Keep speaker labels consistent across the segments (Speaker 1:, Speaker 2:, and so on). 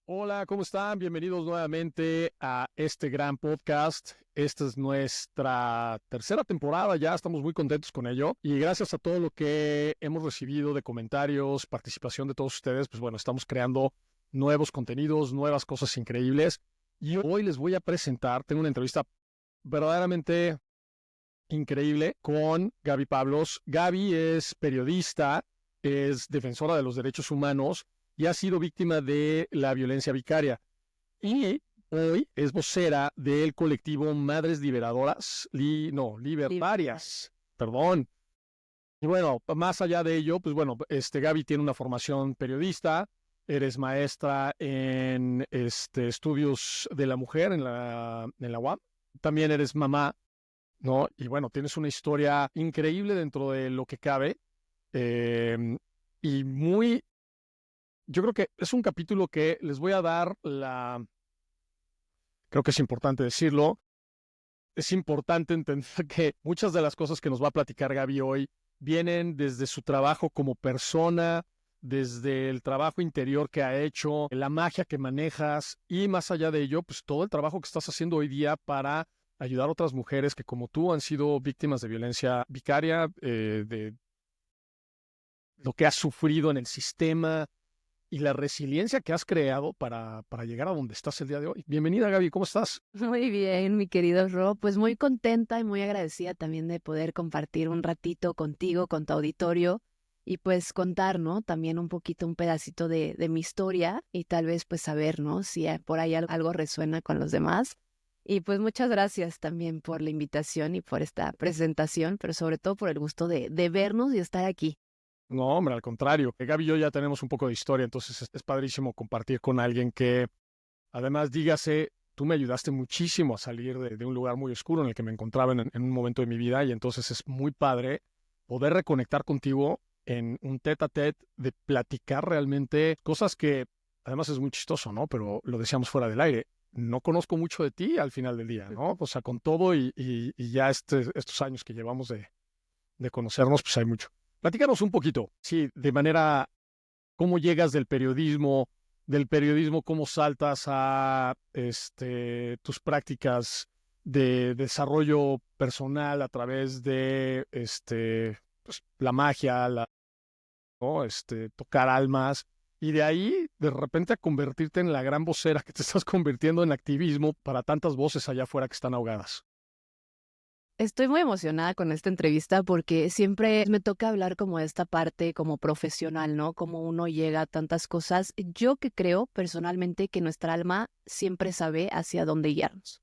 Speaker 1: Hola, ¿cómo están? Bienvenidos nuevamente a este gran podcast. Esta es nuestra tercera temporada, ya estamos muy contentos con ello. Y gracias a todo lo que hemos recibido de comentarios, participación de todos ustedes, pues bueno, estamos creando nuevos contenidos, nuevas cosas increíbles. Y hoy les voy a presentar, tengo una entrevista verdaderamente increíble con Gaby Pablos. Gaby es periodista, es defensora de los derechos humanos y ha sido víctima de la violencia vicaria. Y hoy es vocera del colectivo Madres Liberadoras, Libertarias, perdón. Y bueno, más allá de ello, pues bueno, Gaby tiene una formación periodista, eres maestra en estudios de la mujer en la UAM, también eres mamá, ¿no? Y bueno, tienes una historia increíble dentro de lo que cabe, eh, y yo creo que es un capítulo que les voy a dar creo que es importante decirlo, es importante entender que muchas de las cosas que nos va a platicar Gaby hoy vienen desde su trabajo como persona, desde el trabajo interior que ha hecho, la magia que manejas y más allá de ello, pues todo el trabajo que estás haciendo hoy día para ayudar a otras mujeres que como tú han sido víctimas de violencia vicaria, de lo que has sufrido en el sistema y la resiliencia que has creado para llegar a donde estás el día de hoy. Bienvenida, Gaby, ¿cómo estás?
Speaker 2: Muy bien, mi querido Rob, pues muy contenta y muy agradecida también de poder compartir un ratito contigo, con tu auditorio y pues contar, ¿no? También un poquito, un pedacito de mi historia y tal vez pues saber, ¿no? Si por ahí algo resuena con los demás. Y pues muchas gracias también por la invitación y por esta presentación, pero sobre todo por el gusto de vernos y estar aquí.
Speaker 1: No, hombre, al contrario. Gaby y yo ya tenemos un poco de historia, entonces es padrísimo compartir con alguien que, además, dígase, tú me ayudaste muchísimo a salir de un lugar muy oscuro en el que me encontraba en un momento de mi vida y entonces es muy padre poder reconectar contigo en un tete a tete, de platicar realmente cosas que, además es muy chistoso, ¿no? Pero lo decíamos fuera del aire. No conozco mucho de ti al final del día, ¿no? O sea, con todo y ya estos años que llevamos de conocernos, pues hay mucho. Platícanos un poquito, sí, de manera, cómo llegas del periodismo, cómo saltas a tus prácticas de desarrollo personal a través de pues, la magia, ¿no? Tocar almas, y de ahí, de repente, a convertirte en la gran vocera que te estás convirtiendo en activismo para tantas voces allá afuera que están ahogadas.
Speaker 2: Estoy muy emocionada con esta entrevista porque siempre me toca hablar como de esta parte como profesional, ¿no? Cómo uno llega a tantas cosas. Yo que creo personalmente que nuestra alma siempre sabe hacia dónde guiarnos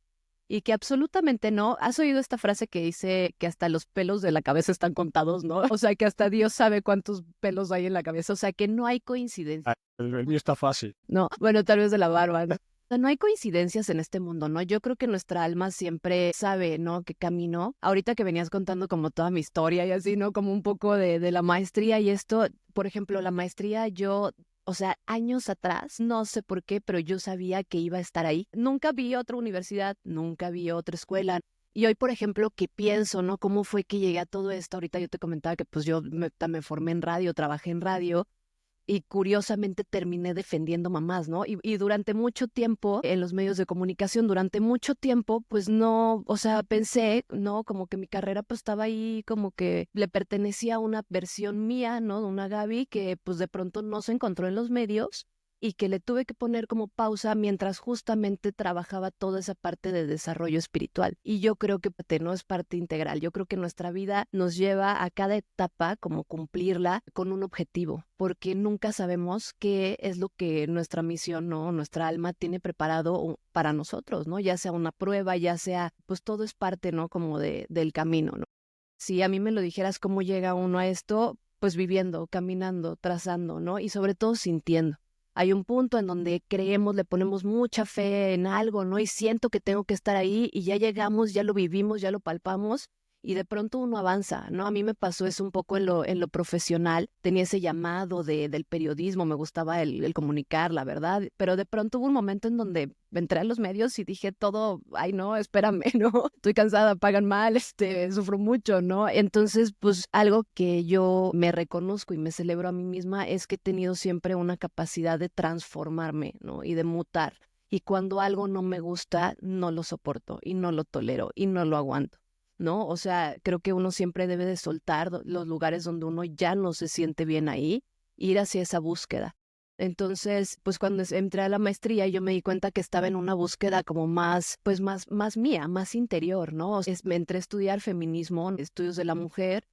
Speaker 2: y que absolutamente no. ¿Has oído esta frase que dice que hasta los pelos de la cabeza están contados, ¿no? O sea, que hasta Dios sabe cuántos pelos hay en la cabeza. O sea, que no hay coincidencia.
Speaker 1: Ah, el mío está fácil.
Speaker 2: No, bueno, tal vez de la barba, ¿no? O sea, no hay coincidencias en este mundo, ¿no? Yo creo que nuestra alma siempre sabe, ¿no? Qué camino. Ahorita que venías contando como toda mi historia y así, ¿no? Como un poco de la maestría y esto, por ejemplo, la maestría yo, o sea, años atrás, no sé por qué, pero yo sabía que iba a estar ahí. Nunca vi otra universidad, nunca vi otra escuela. Y hoy, por ejemplo, que pienso, ¿no? ¿Cómo fue que llegué a todo esto? Ahorita yo te comentaba que pues yo me formé en radio, trabajé en radio y curiosamente terminé defendiendo mamás, ¿no? Y durante mucho tiempo en los medios de comunicación, durante mucho tiempo, pues no, o sea, pensé, ¿no? Como que mi carrera pues estaba ahí, como que le pertenecía a una versión mía, ¿no? De una Gaby que pues de pronto no se encontró en los medios y que le tuve que poner como pausa mientras justamente trabajaba toda esa parte de desarrollo espiritual. Y yo creo que no es parte integral. Yo creo que nuestra vida nos lleva a cada etapa como cumplirla con un objetivo, porque nunca sabemos qué es lo que nuestra misión, ¿no? Nuestra alma tiene preparado para nosotros, ¿no? Ya sea una prueba, ya sea, pues todo es parte, ¿no? Como del camino, ¿no? Si a mí me lo dijeras cómo llega uno a esto, pues viviendo, caminando, trazando, ¿no? Y sobre todo sintiendo. Hay un punto en donde creemos, le ponemos mucha fe en algo, ¿no? Y siento que tengo que estar ahí y ya llegamos, ya lo vivimos, ya lo palpamos y de pronto uno avanza, ¿no? A mí me pasó eso un poco en lo profesional, tenía ese llamado del periodismo, me gustaba el comunicar, la verdad, pero de pronto hubo un momento en donde entré a los medios y dije todo, ay no, espérame, ¿no? Estoy cansada, pagan mal, sufro mucho, ¿no? Entonces, pues algo que yo me reconozco y me celebro a mí misma es que he tenido siempre una capacidad de transformarme, ¿no? Y de mutar. Y cuando algo no me gusta, no lo soporto y no lo tolero y no lo aguanto, ¿no? O sea, creo que uno siempre debe de soltar los lugares donde uno ya no se siente bien ahí, ir hacia esa búsqueda. Entonces, pues cuando entré a la maestría, yo me di cuenta que estaba en una búsqueda como más, pues más mía, más interior, ¿no? Me entré a estudiar feminismo, estudios de la mujer,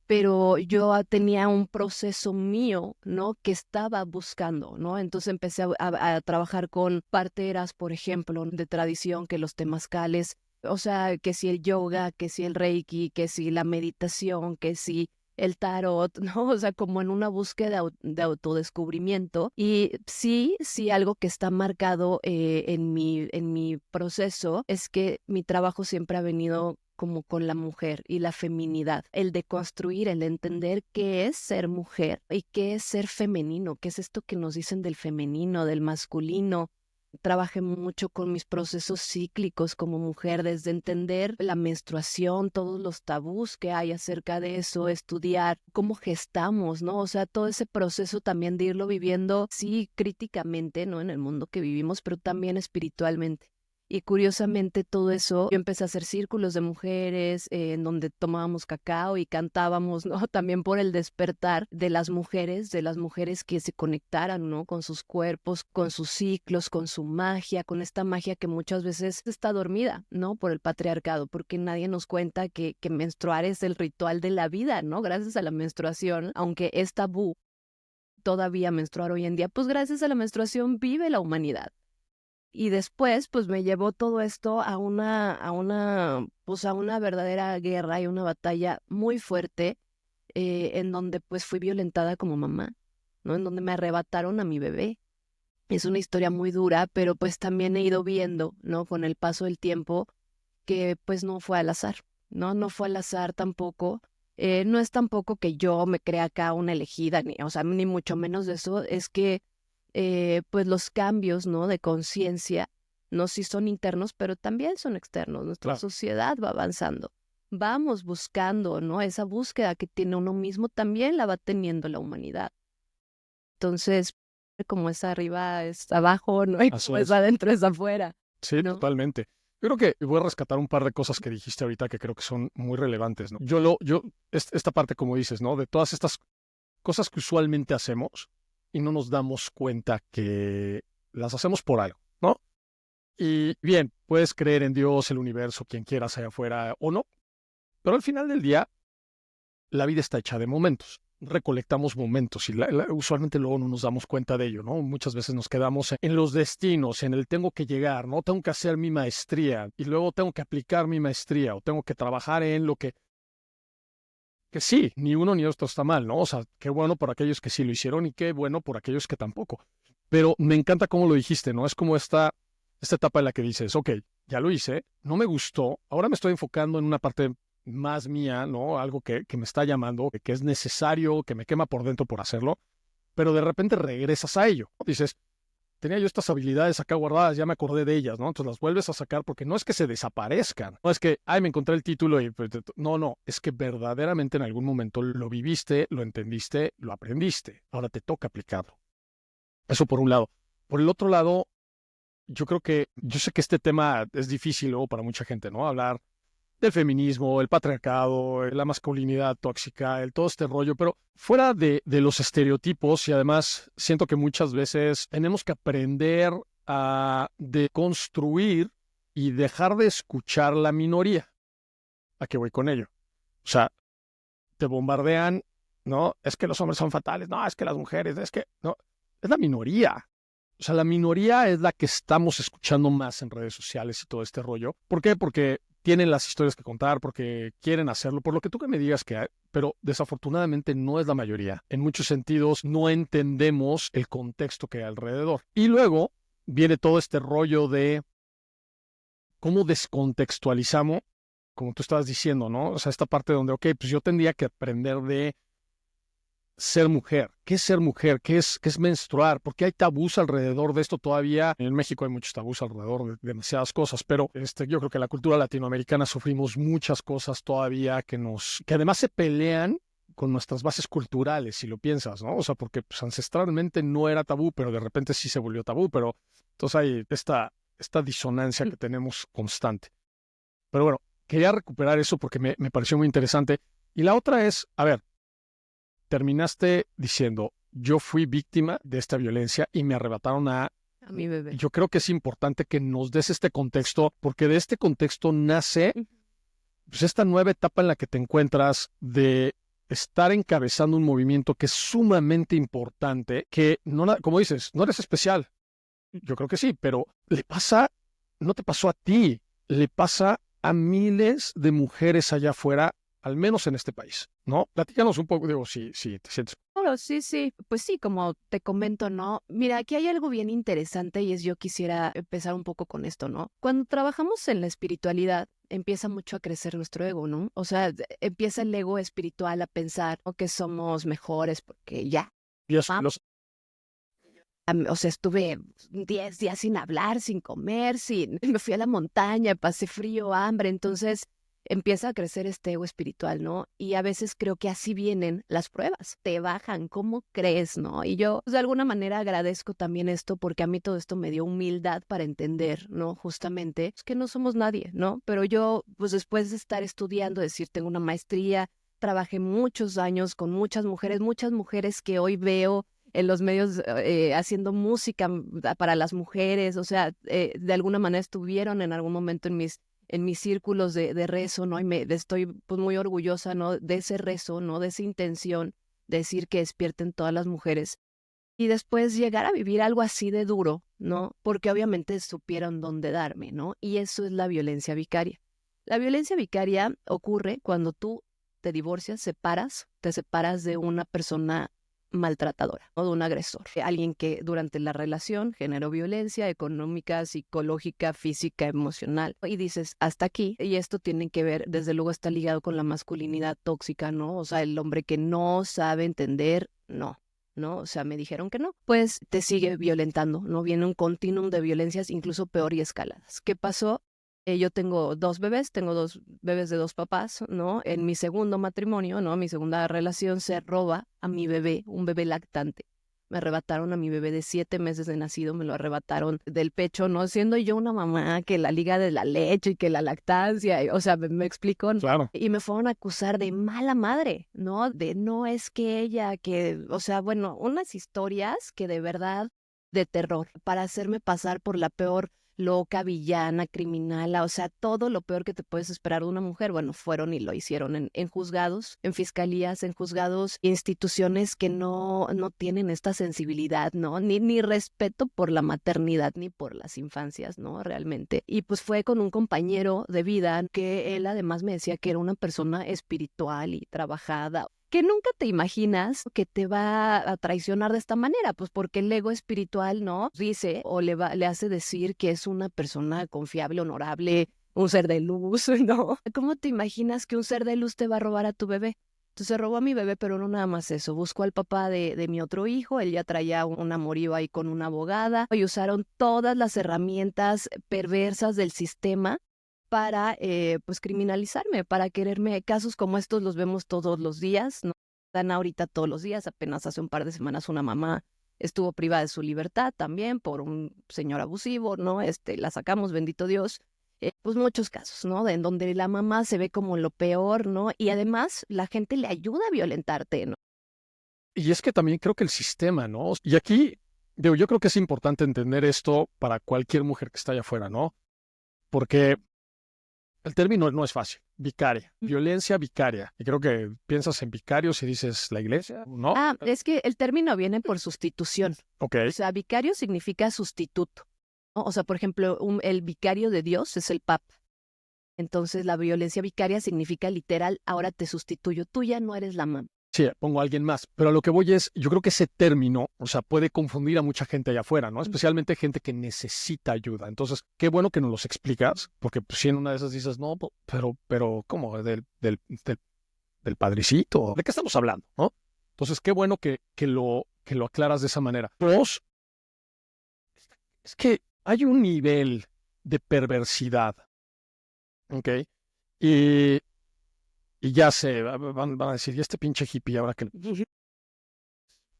Speaker 2: pero yo tenía un proceso mío, ¿no? Que estaba buscando, ¿no? Entonces empecé a trabajar con parteras, por ejemplo, de tradición, que los temazcales, o sea, que si el yoga, que si el reiki, que si la meditación, que si el tarot, ¿no? O sea, como en una búsqueda de autodescubrimiento. Y sí, algo que está marcado en mi proceso es que mi trabajo siempre ha venido como con la mujer y la feminidad, el de construir, el de entender qué es ser mujer y qué es ser femenino, qué es esto que nos dicen del femenino, del masculino. Trabajé mucho con mis procesos cíclicos como mujer, desde entender la menstruación, todos los tabús que hay acerca de eso, estudiar cómo gestamos, ¿no? O sea, todo ese proceso también de irlo viviendo, sí, críticamente, ¿no? En el mundo que vivimos, pero también espiritualmente. Y curiosamente todo eso, yo empecé a hacer círculos de mujeres en donde tomábamos cacao y cantábamos, ¿no? También por el despertar de las mujeres que se conectaran, ¿no? Con sus cuerpos, con sus ciclos, con su magia, con esta magia que muchas veces está dormida, ¿no? Por el patriarcado, porque nadie nos cuenta que menstruar es el ritual de la vida, ¿no? Gracias a la menstruación, aunque es tabú todavía menstruar hoy en día, pues gracias a la menstruación vive la humanidad. Y después, pues me llevó todo esto pues a una verdadera guerra y una batalla muy fuerte, en donde pues fui violentada como mamá, ¿no? En donde me arrebataron a mi bebé. Es una historia muy dura, pero pues también he ido viendo, ¿no? Con el paso del tiempo, que pues no fue al azar, ¿no? No fue al azar tampoco. No es tampoco que yo me crea acá una elegida, o sea, ni mucho menos de eso, es que pues los cambios, ¿no? De conciencia, no sí son internos, pero también son externos. Nuestra
Speaker 1: Claro.
Speaker 2: sociedad va avanzando. Vamos buscando, ¿no? Esa búsqueda que tiene uno mismo también la va teniendo la humanidad. Entonces, como es arriba, es abajo, ¿no? Y
Speaker 1: Así
Speaker 2: como es
Speaker 1: es.
Speaker 2: adentro, es afuera,
Speaker 1: Sí,
Speaker 2: ¿no?
Speaker 1: totalmente. Yo creo que voy a rescatar un par de cosas que dijiste ahorita que creo que son muy relevantes, ¿no? Esta parte, como dices, ¿no? De todas estas cosas que usualmente hacemos y no nos damos cuenta que las hacemos por algo, ¿no? Y bien, puedes creer en Dios, el universo, quien quieras allá afuera o no, pero al final del día, la vida está hecha de momentos. Recolectamos momentos y usualmente luego no nos damos cuenta de ello, ¿no? Muchas veces nos quedamos en los destinos, en el tengo que llegar, ¿no? Tengo que hacer mi maestría y luego tengo que aplicar mi maestría o tengo que trabajar en lo que sí, ni uno ni otro está mal, ¿no? O sea, qué bueno por aquellos que sí lo hicieron y qué bueno por aquellos que tampoco. Pero me encanta cómo lo dijiste, ¿no? Es como esta etapa en la que dices, ok, ya lo hice, no me gustó, ahora me estoy enfocando en una parte más mía, ¿no? Algo que me está llamando, que es necesario, que me quema por dentro por hacerlo, pero de repente regresas a ello. Dices, tenía yo estas habilidades acá guardadas, ya me acordé de ellas, ¿no? Entonces las vuelves a sacar porque no es que se desaparezcan, no es que, ay, me encontré el título y pues, no, es que verdaderamente en algún momento lo viviste, lo entendiste, lo aprendiste, ahora te toca aplicarlo. Eso por un lado. Por el otro lado, yo sé que este tema es difícil luego para mucha gente, ¿no? Hablar del feminismo, el patriarcado, la masculinidad tóxica, todo este rollo, pero fuera de los estereotipos y además siento que muchas veces tenemos que aprender a deconstruir y dejar de escuchar la minoría. ¿A qué voy con ello? O sea, te bombardean, ¿no? Es que los hombres son fatales, no, es que las mujeres, es que, no, es la minoría. O sea, la minoría es la que estamos escuchando más en redes sociales y todo este rollo. ¿Por qué? Porque tienen las historias que contar, porque quieren hacerlo, por lo que tú que me digas que hay, pero desafortunadamente no es la mayoría. En muchos sentidos no entendemos el contexto que hay alrededor. Y luego viene todo este rollo de cómo descontextualizamos como tú estabas diciendo, ¿no? O sea, esta parte donde, ok, pues yo tendría que aprender de ser mujer. ¿Qué es ser mujer? Qué es menstruar? Porque hay tabús alrededor de esto todavía. En México hay muchos tabús alrededor de demasiadas cosas, pero yo creo que la cultura latinoamericana sufrimos muchas cosas todavía que además se pelean con nuestras bases culturales, si lo piensas, ¿no? O sea, porque pues, ancestralmente no era tabú, pero de repente sí se volvió tabú, pero entonces hay esta disonancia que tenemos constante. Pero bueno, quería recuperar eso porque me pareció muy interesante. Y la otra es, a ver, terminaste diciendo, yo fui víctima de esta violencia y me arrebataron
Speaker 2: A mi bebé.
Speaker 1: Yo creo que es importante que nos des este contexto, porque de este contexto nace pues, esta nueva etapa en la que te encuentras de estar encabezando un movimiento que es sumamente importante, que, no, como dices, no eres especial. Yo creo que sí, pero no te pasó a ti, le pasa a miles de mujeres allá afuera, al menos en este país, ¿no? Platícanos un poco, digo, si te sientes.
Speaker 2: Claro, sí, sí. Pues sí, como te comento, ¿no? Mira, aquí hay algo bien interesante y es yo quisiera empezar un poco con esto, ¿no? Cuando trabajamos en la espiritualidad, empieza mucho a crecer nuestro ego, ¿no? O sea, empieza el ego espiritual a pensar ¿no? que somos mejores porque ya.
Speaker 1: Dios,
Speaker 2: O sea, estuve 10 días sin hablar, sin comer, me fui a la montaña, pasé frío, hambre, entonces empieza a crecer este ego espiritual, ¿no? Y a veces creo que así vienen las pruebas, te bajan, ¿cómo crees, no? Y yo, pues, de alguna manera agradezco también esto porque a mí todo esto me dio humildad para entender, ¿no? Justamente, es que no somos nadie, ¿no? Pero yo, pues después de estar estudiando, decir, tengo una maestría, trabajé muchos años con muchas mujeres que hoy veo en los medios haciendo música para las mujeres, o sea, de alguna manera estuvieron en algún momento en mis círculos de rezo, ¿no? Y estoy pues muy orgullosa, ¿no? De ese rezo, ¿no? De esa intención de decir que despierten todas las mujeres. Y después llegar a vivir algo así de duro, ¿no? Porque obviamente supieron dónde darme, ¿no? Y eso es la violencia vicaria. La violencia vicaria ocurre cuando tú te divorcias, te separas de una persona maltratadora o de un agresor, alguien que durante la relación generó violencia económica, psicológica, física, emocional y dices hasta aquí y esto tiene que ver, desde luego está ligado con la masculinidad tóxica, ¿no? O sea, el hombre que no sabe entender, no, o sea, me dijeron que no, pues te sigue violentando, ¿no? Viene un continuum de violencias incluso peor y escaladas. ¿Qué pasó? Yo tengo dos bebés de dos papás, ¿no? En mi segundo matrimonio, ¿no? Mi segunda relación se roba a mi bebé, un bebé lactante. Me arrebataron a mi bebé de 7 meses de nacido, me lo arrebataron del pecho, ¿no? Siendo yo una mamá que la liga de la leche y que la lactancia, o sea, me explico.
Speaker 1: claro.
Speaker 2: Y me fueron a acusar de mala madre, ¿no? De no es que ella, o sea, bueno, unas historias que de verdad de terror, para hacerme pasar por la peor loca, villana, criminal, o sea, todo lo peor que te puedes esperar de una mujer, bueno, fueron y lo hicieron en juzgados, en fiscalías, en juzgados, instituciones que no tienen esta sensibilidad, ¿no? Ni respeto por la maternidad, ni por las infancias, ¿no? Realmente. Y pues fue con un compañero de vida que él además me decía que era una persona espiritual y trabajada, que nunca te imaginas que te va a traicionar de esta manera, pues porque el ego espiritual, ¿no? Dice o le hace decir que es una persona confiable, honorable, un ser de luz, ¿no? ¿Cómo te imaginas que un ser de luz te va a robar a tu bebé? Entonces robó a mi bebé, pero no nada más eso. Buscó al papá de mi otro hijo, él ya traía un amorío ahí con una abogada y usaron todas las herramientas perversas del sistema para pues criminalizarme, para quererme. Casos como estos los vemos todos los días, ¿no? Dan ahorita todos los días, apenas hace un par de semanas una mamá estuvo privada de su libertad también por un señor abusivo, ¿no? La sacamos, bendito Dios. Pues muchos casos, ¿no? En donde la mamá se ve como lo peor, ¿no? Y además la gente le ayuda a violentarte, ¿no?
Speaker 1: Y es que también creo que el sistema, ¿no? Y aquí, digo, yo creo que es importante entender esto para cualquier mujer que está allá afuera, ¿no? Porque el término no es fácil. Vicaria, violencia vicaria. Y creo que piensas en vicarios y dices la iglesia, ¿no?
Speaker 2: Es que el término viene por sustitución.
Speaker 1: Ok.
Speaker 2: O sea, vicario significa sustituto, ¿no? O sea, por ejemplo, el vicario de Dios es el Papa. Entonces, la violencia vicaria significa literal, ahora te sustituyo, tú ya no eres la mamá.
Speaker 1: Sí, pongo a alguien más. Pero a lo que voy es, yo creo que ese término, o sea, puede confundir a mucha gente allá afuera, ¿no? Especialmente gente que necesita ayuda. Entonces, qué bueno que nos los explicas, porque pues, si en una de esas dices, no, pero, ¿cómo? Del padricito. ¿De qué estamos hablando, no? Entonces, qué bueno que lo aclaras de esa manera. Dos, es que hay un nivel de perversidad, ¿ok? Y, y ya sé, van a decir, ¿y este pinche hippie ahora que...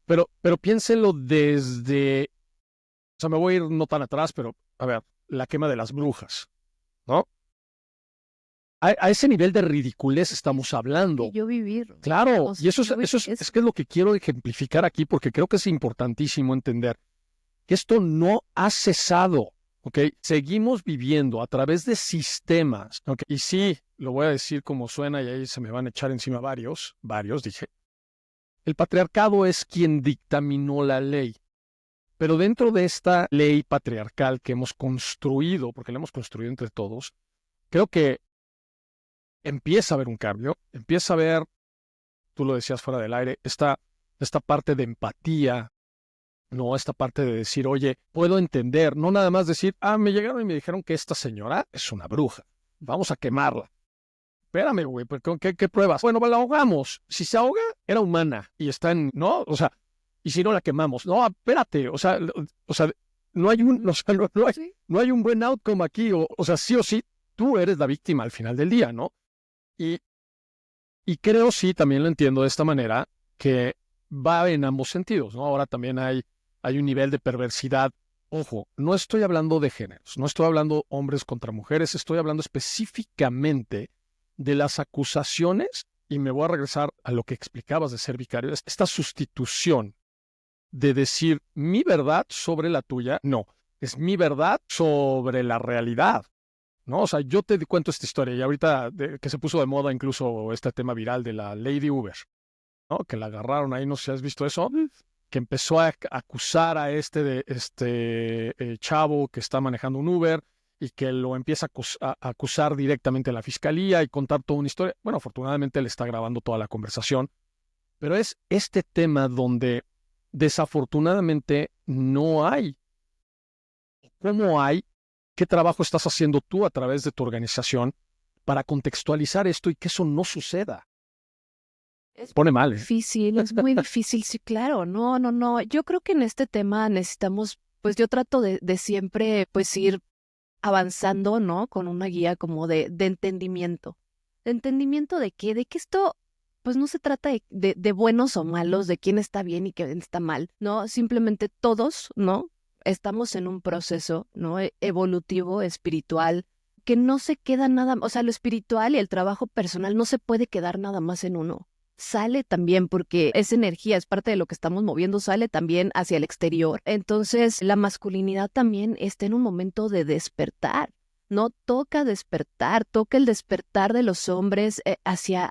Speaker 1: Pero piénsenlo desde, o sea, me voy a ir no tan atrás, pero a ver, la quema de las brujas, ¿no? A ese nivel de ridiculez estamos hablando.
Speaker 2: Yo vivir.
Speaker 1: Claro,
Speaker 2: O
Speaker 1: y
Speaker 2: sea, yo viví
Speaker 1: es que es lo que quiero ejemplificar aquí, porque creo que es importantísimo entender que esto no ha cesado, ¿ok? Seguimos viviendo a través de sistemas, ¿ok? Y sí, lo voy a decir como suena y ahí se me van a echar encima varios, dije. El patriarcado es quien dictaminó la ley. Pero dentro de esta ley patriarcal que hemos construido, porque la hemos construido entre todos, creo que empieza a haber un cambio, empieza a haber, tú lo decías fuera del aire, esta parte de empatía, no esta parte de decir, oye, puedo entender, no nada más decir, me llegaron y me dijeron que esta señora es una bruja, vamos a quemarla. Espérame, güey, ¿qué pruebas? Bueno, la ahogamos. Si se ahoga, era humana y está en, ¿no? O sea, y si no la quemamos. No, espérate, o sea, no hay un, o sea, no hay un buen outcome aquí, o sea, sí o sí, tú eres la víctima al final del día, ¿no? Y, y creo, sí, también lo entiendo de esta manera, que va en ambos sentidos, ¿no? Ahora también hay un nivel de perversidad. Ojo, no estoy hablando de géneros, no estoy hablando hombres contra mujeres, estoy hablando específicamente de las acusaciones, y me voy a regresar a lo que explicabas de ser vicario, es esta sustitución de decir mi verdad sobre la tuya, no, es mi verdad sobre la realidad, ¿no? O sea, yo te cuento esta historia y ahorita que se puso de moda incluso este tema viral de la Lady Uber, ¿no? Que la agarraron ahí, no sé si has visto eso, que empezó a acusar a este chavo que está manejando un Uber y que lo empieza a acusar directamente a la fiscalía y contar toda una historia. Bueno, afortunadamente él está grabando toda la conversación, pero es este tema donde desafortunadamente no hay. ¿Cómo hay? ¿Qué trabajo estás haciendo tú a través de tu organización para contextualizar esto y que eso no suceda?
Speaker 2: Es
Speaker 1: Pone mal, ¿eh?
Speaker 2: difícil, es muy difícil, sí, claro, no. Yo creo que en este tema necesitamos, pues yo trato de siempre, pues ir avanzando, ¿no? Con una guía como de entendimiento. De entendimiento de que esto, pues no se trata de buenos o malos, de quién está bien y quién está mal, ¿no? Simplemente todos, ¿no? Estamos en un proceso, ¿no? Evolutivo, espiritual, que no se queda nada, o sea, lo espiritual y el trabajo personal no se puede quedar nada más en uno. Sale también porque es energía, es parte de lo que estamos moviendo, sale también hacia el exterior. Entonces, la masculinidad también está en un momento de despertar. No toca despertar, toca el despertar de los hombres hacia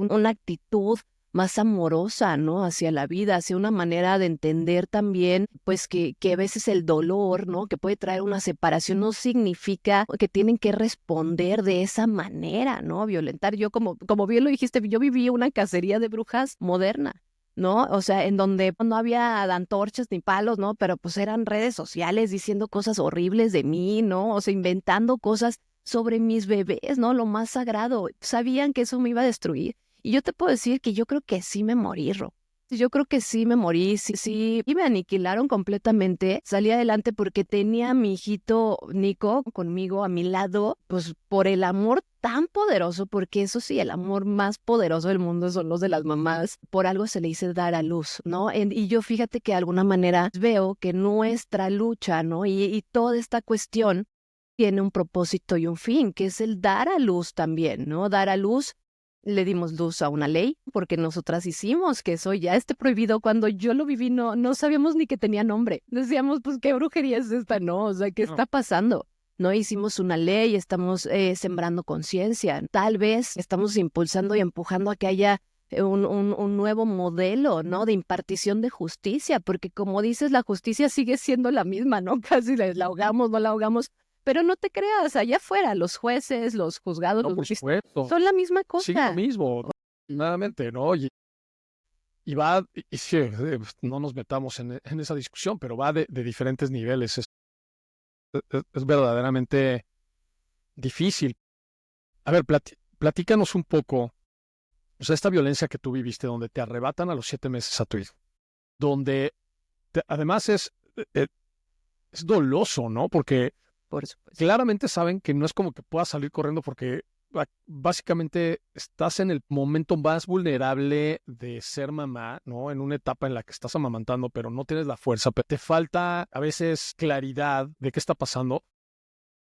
Speaker 2: una actitud más amorosa, ¿no? Hacia la vida, hacia una manera de entender también, pues que a veces el dolor, ¿no? Que puede traer una separación no significa que tienen que responder de esa manera, ¿no? Violentar. Yo, como bien lo dijiste, yo viví una cacería de brujas moderna, ¿no? O sea, en donde no había antorchas ni palos, ¿no? Pero pues eran redes sociales diciendo cosas horribles de mí, ¿no? O sea, inventando cosas sobre mis bebés, ¿no? Lo más sagrado. Sabían que eso me iba a destruir. Y yo te puedo decir que yo creo que sí me morí, Ro. Yo creo que sí me morí, sí, y me aniquilaron completamente. Salí adelante porque tenía a mi hijito Nico conmigo a mi lado, pues por el amor tan poderoso, porque eso sí, el amor más poderoso del mundo son los de las mamás. Por algo se le dice dar a luz, ¿no? Y yo fíjate que de alguna manera veo que nuestra lucha, ¿no? Y toda esta cuestión tiene un propósito y un fin, que es el dar a luz también, ¿no? Dar a luz. Le dimos luz a una ley porque nosotras hicimos que eso ya esté prohibido. Cuando yo lo viví no sabíamos ni que tenía nombre. Decíamos, pues, ¿qué brujería es esta? No, o sea, ¿qué está pasando? No hicimos una ley, estamos sembrando conciencia. Tal vez estamos impulsando y empujando a que haya un nuevo modelo, ¿no? De impartición de justicia, porque como dices, la justicia sigue siendo la misma, ¿no? Casi la ahogamos, no la ahogamos. Pero no te creas, allá afuera, los jueces, los juzgados,
Speaker 1: No,
Speaker 2: los
Speaker 1: por supuesto.
Speaker 2: son la misma
Speaker 1: Sí, lo
Speaker 2: cosa.
Speaker 1: mismo, nuevamente, ¿no? Y va, y sí, no nos metamos en esa discusión, pero va de diferentes niveles. Es verdaderamente difícil. A ver, platícanos un poco, o sea, esta violencia que tú viviste, donde te arrebatan a los 7 meses a tu hijo, donde además es doloso, ¿no? Porque
Speaker 2: Por supuesto.
Speaker 1: claramente saben que no es como que puedas salir corriendo porque básicamente estás en el momento más vulnerable de ser mamá, ¿no? En una etapa en la que estás amamantando, pero no tienes la fuerza, pero te falta a veces claridad de qué está pasando.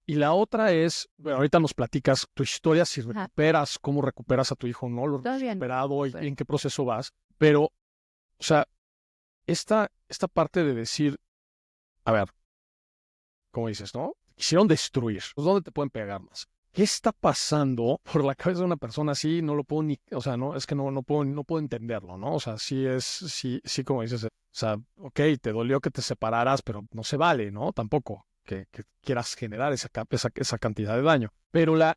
Speaker 1: Y la otra es, bueno, ahorita nos platicas tu historia, si
Speaker 2: Ajá.
Speaker 1: recuperas, cómo recuperas a tu hijo, no lo has
Speaker 2: Todavía no.
Speaker 1: recuperado y
Speaker 2: Pero-
Speaker 1: en qué proceso vas. Pero, o sea, esta parte de decir, a ver, como dices, ¿no? Quisieron destruir. Pues, ¿dónde te pueden pegar más? ¿Qué está pasando por la cabeza de una persona así? No lo puedo ni, o sea, no, es que no puedo entenderlo, ¿no? O sea, sí, como dices, o sea, ok, te dolió que te separaras, pero no se vale, ¿no? Tampoco que quieras generar esa cantidad de daño. Pero la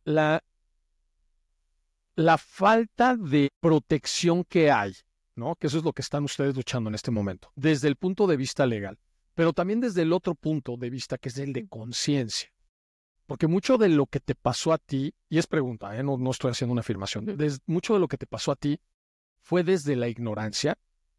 Speaker 1: falta de protección que hay, ¿no? Que eso es lo que están ustedes luchando en este momento, desde el punto de vista legal, pero también desde el otro punto de vista, que es el de conciencia. Porque mucho de lo que te pasó a ti, y es pregunta, no estoy haciendo una afirmación, mucho de lo que te pasó a ti fue desde la ignorancia,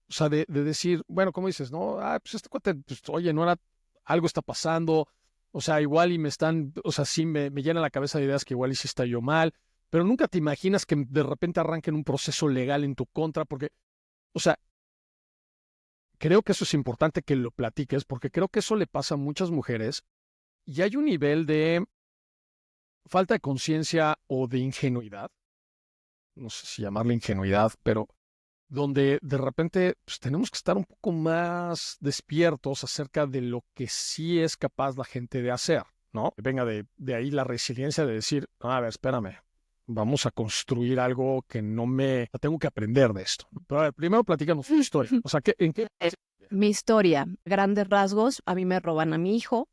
Speaker 1: o sea, de decir, bueno, ¿cómo dices? No, pues este cuate, pues, oye, no era, algo está pasando, o sea, igual y me están, o sea, sí me llena la cabeza de ideas que igual hiciste yo mal, pero nunca te imaginas que de repente arranquen un proceso legal en tu contra, porque, o sea, creo que eso es importante que lo platiques, porque creo que eso le pasa a muchas mujeres y hay un nivel de falta de conciencia o de ingenuidad, no sé si llamarle ingenuidad, pero donde de repente pues, tenemos que estar un poco más despiertos acerca de lo que sí es capaz la gente de hacer, ¿no? Venga de ahí la resiliencia de decir, a ver, espérame, vamos a construir algo que no me... Tengo que aprender de esto. Pero a ver, primero platícanos tu historia. O sea, ¿en qué?
Speaker 2: Mi historia, grandes rasgos, a mí me roban a mi hijo.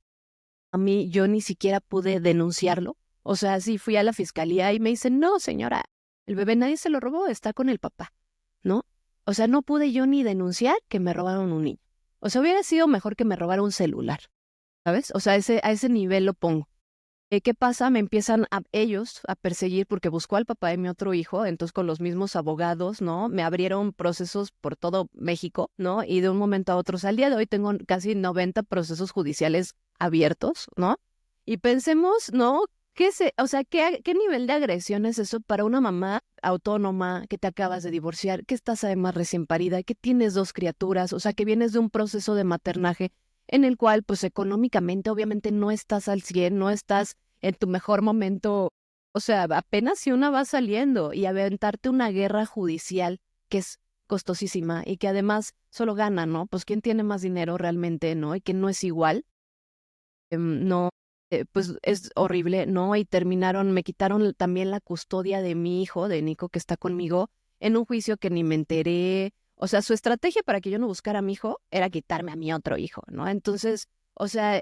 Speaker 2: A mí yo ni siquiera pude denunciarlo. O sea, sí fui a la fiscalía y me dicen, no, señora, el bebé nadie se lo robó, está con el papá, ¿no? O sea, no pude yo ni denunciar que me robaron un niño. O sea, hubiera sido mejor que me robara un celular, ¿sabes? O sea, a ese nivel lo pongo. ¿Qué pasa? Me empiezan ellos a perseguir porque buscó al papá de mi otro hijo, entonces con los mismos abogados, ¿no? Me abrieron procesos por todo México, ¿no? Y de un momento a otro, o sea, al día de hoy tengo casi 90 procesos judiciales abiertos, ¿no? Y pensemos, ¿no? O sea, ¿qué nivel de agresión es eso para una mamá autónoma que te acabas de divorciar, que estás además recién parida, que tienes 2 criaturas, o sea, que vienes de un proceso de maternaje en el cual, pues económicamente, obviamente no estás al 100, no estás en tu mejor momento, o sea, apenas si una va saliendo y aventarte una guerra judicial que es costosísima y que además solo gana, ¿no? Pues quién tiene más dinero realmente, ¿no? Y que no es igual, no, pues es horrible, ¿no? Y me quitaron también la custodia de mi hijo, de Nico, que está conmigo, en un juicio que ni me enteré. O sea, su estrategia para que yo no buscara a mi hijo era quitarme a mi otro hijo, ¿no? Entonces, o sea,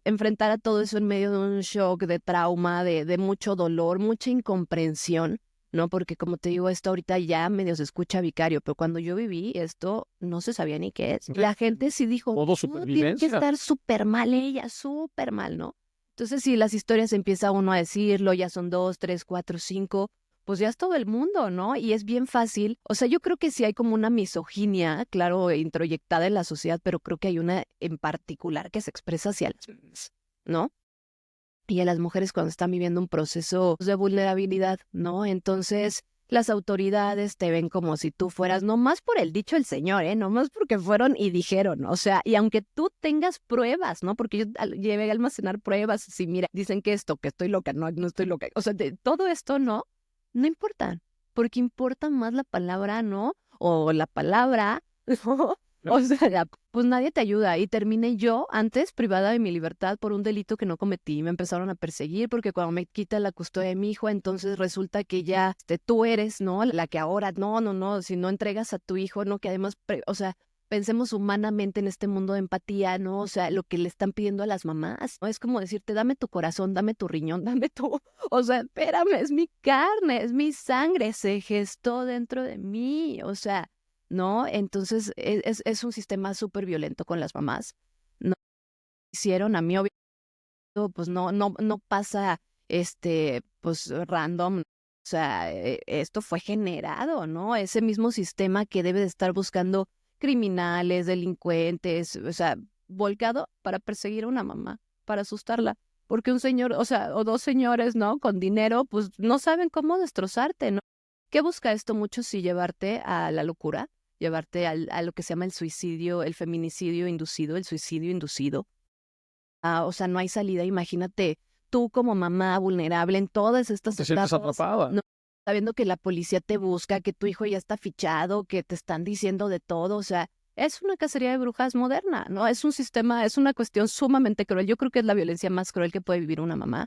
Speaker 2: enfrentar a todo eso en medio de un shock, de trauma, de mucho dolor, mucha incomprensión, ¿no? Porque como te digo, esto ahorita ya medio se escucha vicario, pero cuando yo viví esto no se sabía ni qué es. La gente sí dijo,
Speaker 1: Todo
Speaker 2: no, tiene que
Speaker 1: supervivencia.
Speaker 2: estar súper mal ella, súper mal, ¿no? Entonces, si las historias empieza uno a decirlo, ya son 2, 3, 4, 5, pues ya es todo el mundo, ¿no? Y es bien fácil. O sea, yo creo que sí hay como una misoginia, claro, introyectada en la sociedad, pero creo que hay una en particular que se expresa hacia las mujeres, ¿no? Y a las mujeres cuando están viviendo un proceso de vulnerabilidad, ¿no? Entonces, las autoridades te ven como si tú fueras, no más por el dicho del señor, no más porque fueron y dijeron, o sea, y aunque tú tengas pruebas, ¿no? Porque yo llevé a almacenar pruebas, así, mira, dicen que esto, que estoy loca, no, no estoy loca, o sea, todo esto, no importa, porque importa más la palabra, ¿no? O la palabra, ¿no? O sea, pues nadie te ayuda. Y terminé yo antes privada de mi libertad por un delito que no cometí. Me empezaron a perseguir porque cuando me quita la custodia de mi hijo, entonces resulta que ya tú eres, ¿no? La que ahora, no, si no entregas a tu hijo, ¿no? Que además, o sea, pensemos humanamente en este mundo de empatía, ¿no? O sea, lo que le están pidiendo a las mamás, ¿no? Es como decirte, dame tu corazón, dame tu riñón, dame tu... O sea, espérame, es mi carne, es mi sangre, se gestó dentro de mí, o sea... ¿no? Entonces es un sistema súper violento con las mamás. No hicieron a mí, pues no pasa pues random. O sea, esto fue generado, ¿no? Ese mismo sistema que debe de estar buscando criminales, delincuentes, o sea, volcado para perseguir a una mamá, para asustarla. Porque un señor, o sea, o dos señores, ¿no? Con dinero, pues no saben cómo destrozarte, ¿no? ¿Qué busca esto mucho? Sí, llevarte a la locura, llevarte a lo que se llama el suicidio, el feminicidio inducido, el suicidio inducido. O sea, no hay salida. Imagínate tú como mamá vulnerable en todas estas
Speaker 1: Te sientes
Speaker 2: etapas,
Speaker 1: atrapada.
Speaker 2: ¿no? Sabiendo que la policía te busca, que tu hijo ya está fichado, que te están diciendo de todo. O sea, es una cacería de brujas moderna, ¿no? Es un sistema, es una cuestión sumamente cruel. Yo creo que es la violencia más cruel que puede vivir una mamá.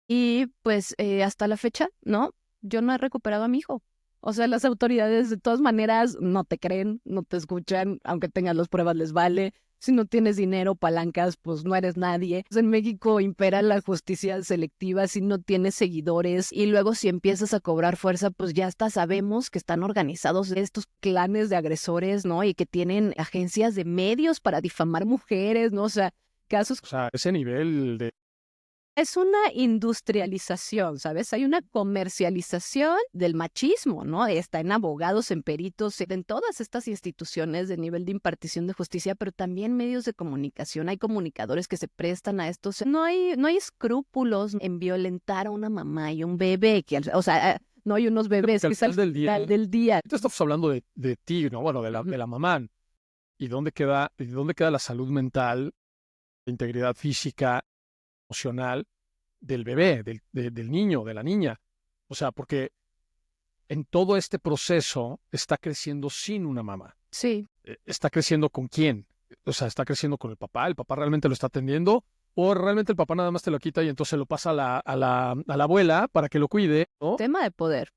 Speaker 2: Y pues hasta la fecha, ¿no? Yo no he recuperado a mi hijo. O sea, las autoridades de todas maneras no te creen, no te escuchan, aunque tengas las pruebas les vale. Si no tienes dinero, palancas, pues no eres nadie. Pues en México impera la justicia selectiva si no tienes seguidores y luego si empiezas a cobrar fuerza, pues ya hasta sabemos que están organizados estos clanes de agresores, ¿no? Y que tienen agencias de medios para difamar mujeres, ¿no? O sea, casos.
Speaker 1: O sea, ese nivel de...
Speaker 2: Es una industrialización, ¿sabes? Hay una comercialización del machismo, ¿no? Está en abogados, en peritos, en todas estas instituciones de nivel de impartición de justicia, pero también medios de comunicación. Hay comunicadores que se prestan a esto. O sea, no hay escrúpulos en violentar a una mamá y un bebé, o sea, no hay unos bebés que es al final del día.
Speaker 1: Ahorita estamos hablando de ti, ¿no? Bueno, de la mamá. ¿Y dónde queda la salud mental, la integridad física, emocional del bebé, del niño, de la niña? O sea, porque en todo este proceso está creciendo sin una mamá.
Speaker 2: Sí.
Speaker 1: ¿Está creciendo con quién? O sea, ¿está creciendo con el papá realmente lo está atendiendo? ¿O realmente el papá nada más te lo quita y entonces lo pasa a la abuela para que lo cuide, ¿no?
Speaker 2: Tema de poder.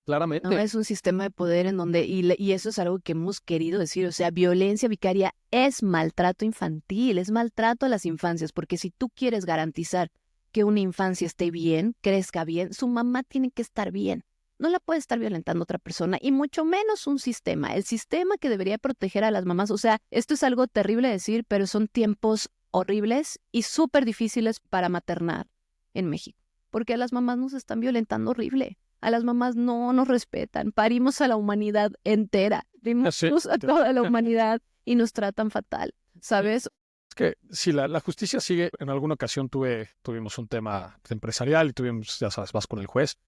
Speaker 2: No,
Speaker 1: Claramente.
Speaker 2: es un sistema de poder en donde, y eso es algo que hemos querido decir, o sea, violencia vicaria es maltrato infantil, es maltrato a las infancias, porque si tú quieres garantizar que una infancia esté bien, crezca bien, su mamá tiene que estar bien. No la puede estar violentando otra persona, y mucho menos un sistema, el sistema que debería proteger a las mamás. O sea, esto es algo terrible decir, pero son tiempos horribles y súper difíciles para maternar en México, porque a las mamás nos están violentando horrible. A las mamás no nos respetan, parimos a la humanidad entera, dimos a toda la humanidad y nos tratan fatal, ¿sabes?
Speaker 1: Es que si la justicia sigue, en alguna ocasión tuvimos un tema empresarial y tuvimos, ya sabes, vas con el juez.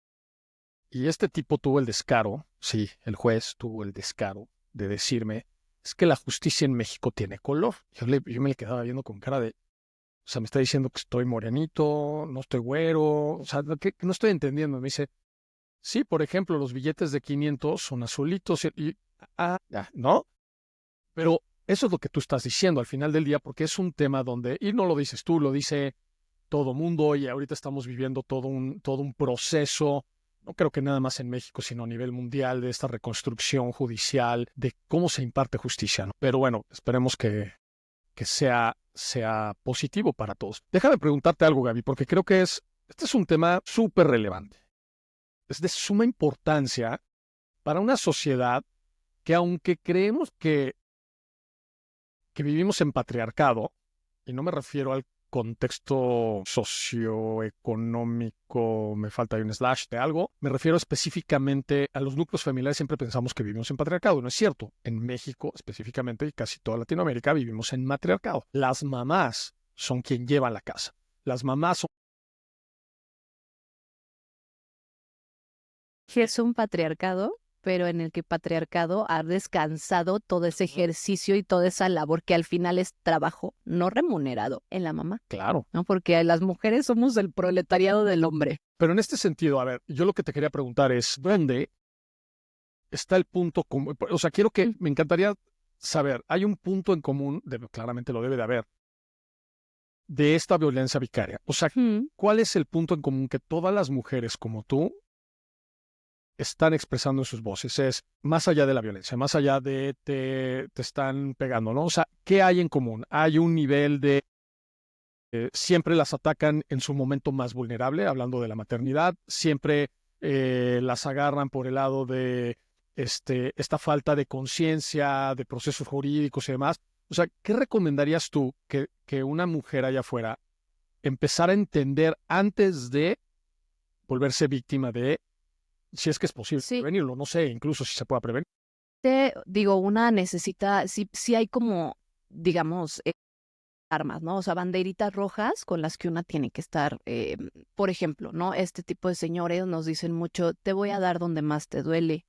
Speaker 1: Y este tipo tuvo el descaro, sí, el juez tuvo el descaro de decirme, es que la justicia en México tiene color. Yo me le quedaba viendo con cara de, o sea, me está diciendo que estoy morenito, no estoy güero, o sea, que no estoy entendiendo. Me dice, sí, por ejemplo, los billetes de 500 son azulitos ya, ¿no? Pero eso es lo que tú estás diciendo al final del día, porque es un tema donde, y no lo dices tú, lo dice todo mundo, y ahorita estamos viviendo todo un proceso, no creo que nada más en México, sino a nivel mundial, de esta reconstrucción judicial, de cómo se imparte justicia, ¿no? Pero bueno, esperemos que sea positivo para todos. Déjame preguntarte algo, Gaby, porque creo que este es un tema súper relevante. Es de suma importancia para una sociedad que, aunque creemos que vivimos en patriarcado, y no me refiero al contexto socioeconómico, me falta ahí un slash de algo, me refiero específicamente a los núcleos familiares. Siempre pensamos que vivimos en patriarcado, no es cierto. En México específicamente y casi toda Latinoamérica vivimos en matriarcado. Las mamás son quien llevan la casa. Las mamás son...
Speaker 2: Es un patriarcado, pero en el que patriarcado ha descansado todo ese ejercicio y toda esa labor que al final es trabajo no remunerado en la mamá.
Speaker 1: Claro.
Speaker 2: ¿No? Porque las mujeres somos el proletariado del hombre.
Speaker 1: Pero en este sentido, a ver, yo lo que te quería preguntar es, ¿dónde está el punto común? O sea, me encantaría saber, hay un punto en común, claramente lo debe de haber, de esta violencia vicaria. O sea, ¿cuál es el punto en común que todas las mujeres como tú están expresando en sus voces? Es más allá de la violencia, más allá de te están pegando, ¿no? O sea, ¿qué hay en común? Hay un nivel de... siempre las atacan en su momento más vulnerable, hablando de la maternidad, siempre las agarran por el lado de esta falta de conciencia, de procesos jurídicos y demás. O sea, ¿qué recomendarías tú que una mujer allá afuera empezara a entender antes de volverse víctima de, si es que es posible
Speaker 2: Sí,
Speaker 1: prevenirlo, no sé, incluso si se puede prevenir?
Speaker 2: te digo, una necesita, sí hay como, digamos, armas, ¿no? O sea, banderitas rojas con las que una tiene que estar, por ejemplo, ¿no? Este tipo de señores nos dicen mucho, te voy a dar donde más te duele,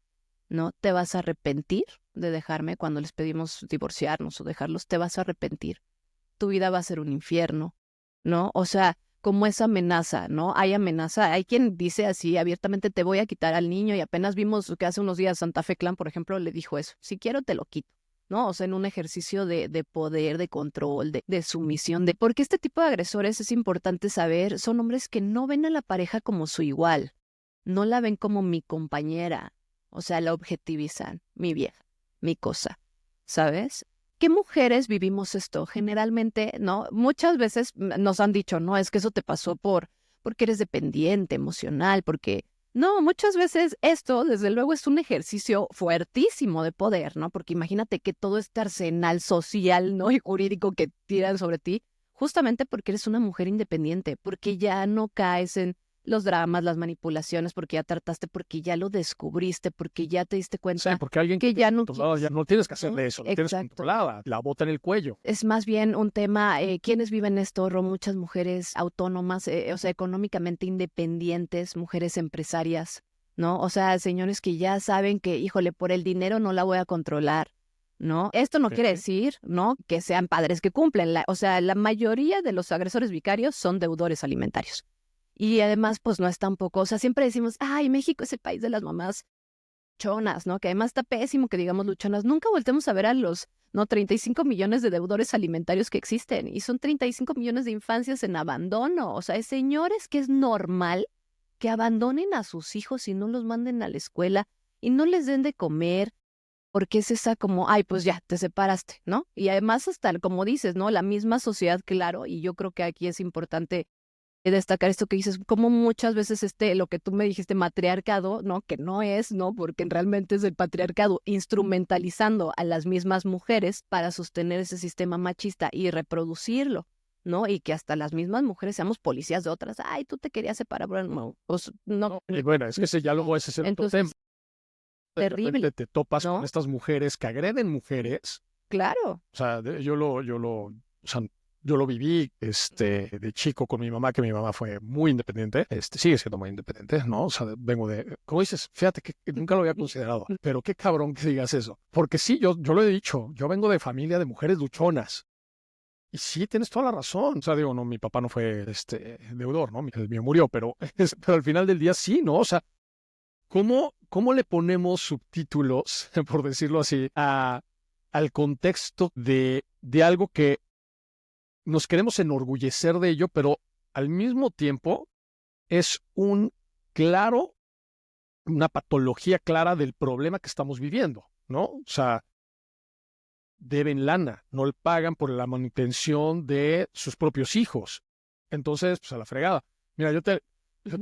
Speaker 2: ¿no? Te vas a arrepentir de dejarme cuando les pedimos divorciarnos o dejarlos, te vas a arrepentir. Tu vida va a ser un infierno, ¿no? O sea, como esa amenaza, ¿no? Hay amenaza, hay quien dice así abiertamente, te voy a quitar al niño, y apenas vimos que hace unos días Santa Fe Clan, por ejemplo, le dijo eso, si quiero te lo quito, ¿no? O sea, en un ejercicio de poder, de control, de sumisión, porque este tipo de agresores es importante saber, son hombres que no ven a la pareja como su igual, no la ven como mi compañera, o sea, la objetivizan, mi vieja, mi cosa, ¿sabes? ¿Qué mujeres vivimos esto? Generalmente, ¿no? Muchas veces nos han dicho, no, es que eso te pasó porque eres dependiente emocional, porque... No, muchas veces esto, desde luego, es un ejercicio fuertísimo de poder, ¿no? Porque imagínate que todo este arsenal social, ¿no? Y jurídico que tiran sobre ti, justamente porque eres una mujer independiente, porque ya no caes en los dramas, las manipulaciones, porque ya trataste, porque ya lo descubriste, porque ya te diste
Speaker 1: Sí,
Speaker 2: cuenta
Speaker 1: porque alguien
Speaker 2: que
Speaker 1: que
Speaker 2: ya
Speaker 1: tienes
Speaker 2: no...
Speaker 1: controlado, ya no tienes que hacerle
Speaker 2: Ujú,
Speaker 1: eso, lo tienes
Speaker 2: exacto.
Speaker 1: controlada, la bota en el cuello.
Speaker 2: Es más bien un tema, ¿quiénes viven esto, Ro? Muchas mujeres autónomas, o sea, económicamente independientes, mujeres empresarias, ¿no? O sea, señores que ya saben que, híjole, por el dinero no la voy a controlar, ¿no? Esto no quiere
Speaker 1: Ok.
Speaker 2: decir, ¿no? Que sean padres que cumplen. O sea, la mayoría de los agresores vicarios son deudores alimentarios. Y además, pues no es tampoco, o sea, siempre decimos, ay, México es el país de las mamás luchonas, ¿no? Que además está pésimo que digamos luchonas. Nunca voltemos a ver a los, ¿no? 35 millones de deudores alimentarios que existen. Y son 35 millones de infancias en abandono. O sea, hay señores que es normal que abandonen a sus hijos y no los manden a la escuela y no les den de comer, porque es esa como, ay, pues ya, te separaste, ¿no? Y además hasta, como dices, ¿no? La misma sociedad, claro, y yo creo que aquí es importante destacar esto que dices, como muchas veces lo que tú me dijiste, matriarcado, ¿no? Que no es, ¿no? Porque realmente es el patriarcado instrumentalizando a las mismas mujeres para sostener ese sistema machista y reproducirlo, ¿no? Y que hasta las mismas mujeres seamos policías de otras. Ay, tú te querías separar, bueno, no, pues no.
Speaker 1: No, y bueno, es que ese ya luego ese es el otro tema.
Speaker 2: Entonces,
Speaker 1: De
Speaker 2: terrible,
Speaker 1: repente te topas con
Speaker 2: ¿no?
Speaker 1: estas mujeres que agreden mujeres.
Speaker 2: Claro.
Speaker 1: O sea, o sea, yo lo viví de chico con mi mamá, que mi mamá fue muy independiente, sigue siendo muy independiente, ¿no? O sea, vengo de, como dices, fíjate que nunca lo había considerado, pero qué cabrón que digas eso. Porque sí, yo lo he dicho, yo vengo de familia de mujeres luchonas. Y sí, tienes toda la razón. O sea, digo, no, mi papá no fue deudor, ¿no? El mío murió, pero, pero al final del día sí, ¿no? O sea, ¿cómo le ponemos subtítulos, por decirlo así, al contexto de algo que nos queremos enorgullecer de ello, pero al mismo tiempo es una patología clara del problema que estamos viviendo, ¿no? O sea, deben lana, no le pagan por la manutención de sus propios hijos. Entonces, pues a la fregada. Mira, yo te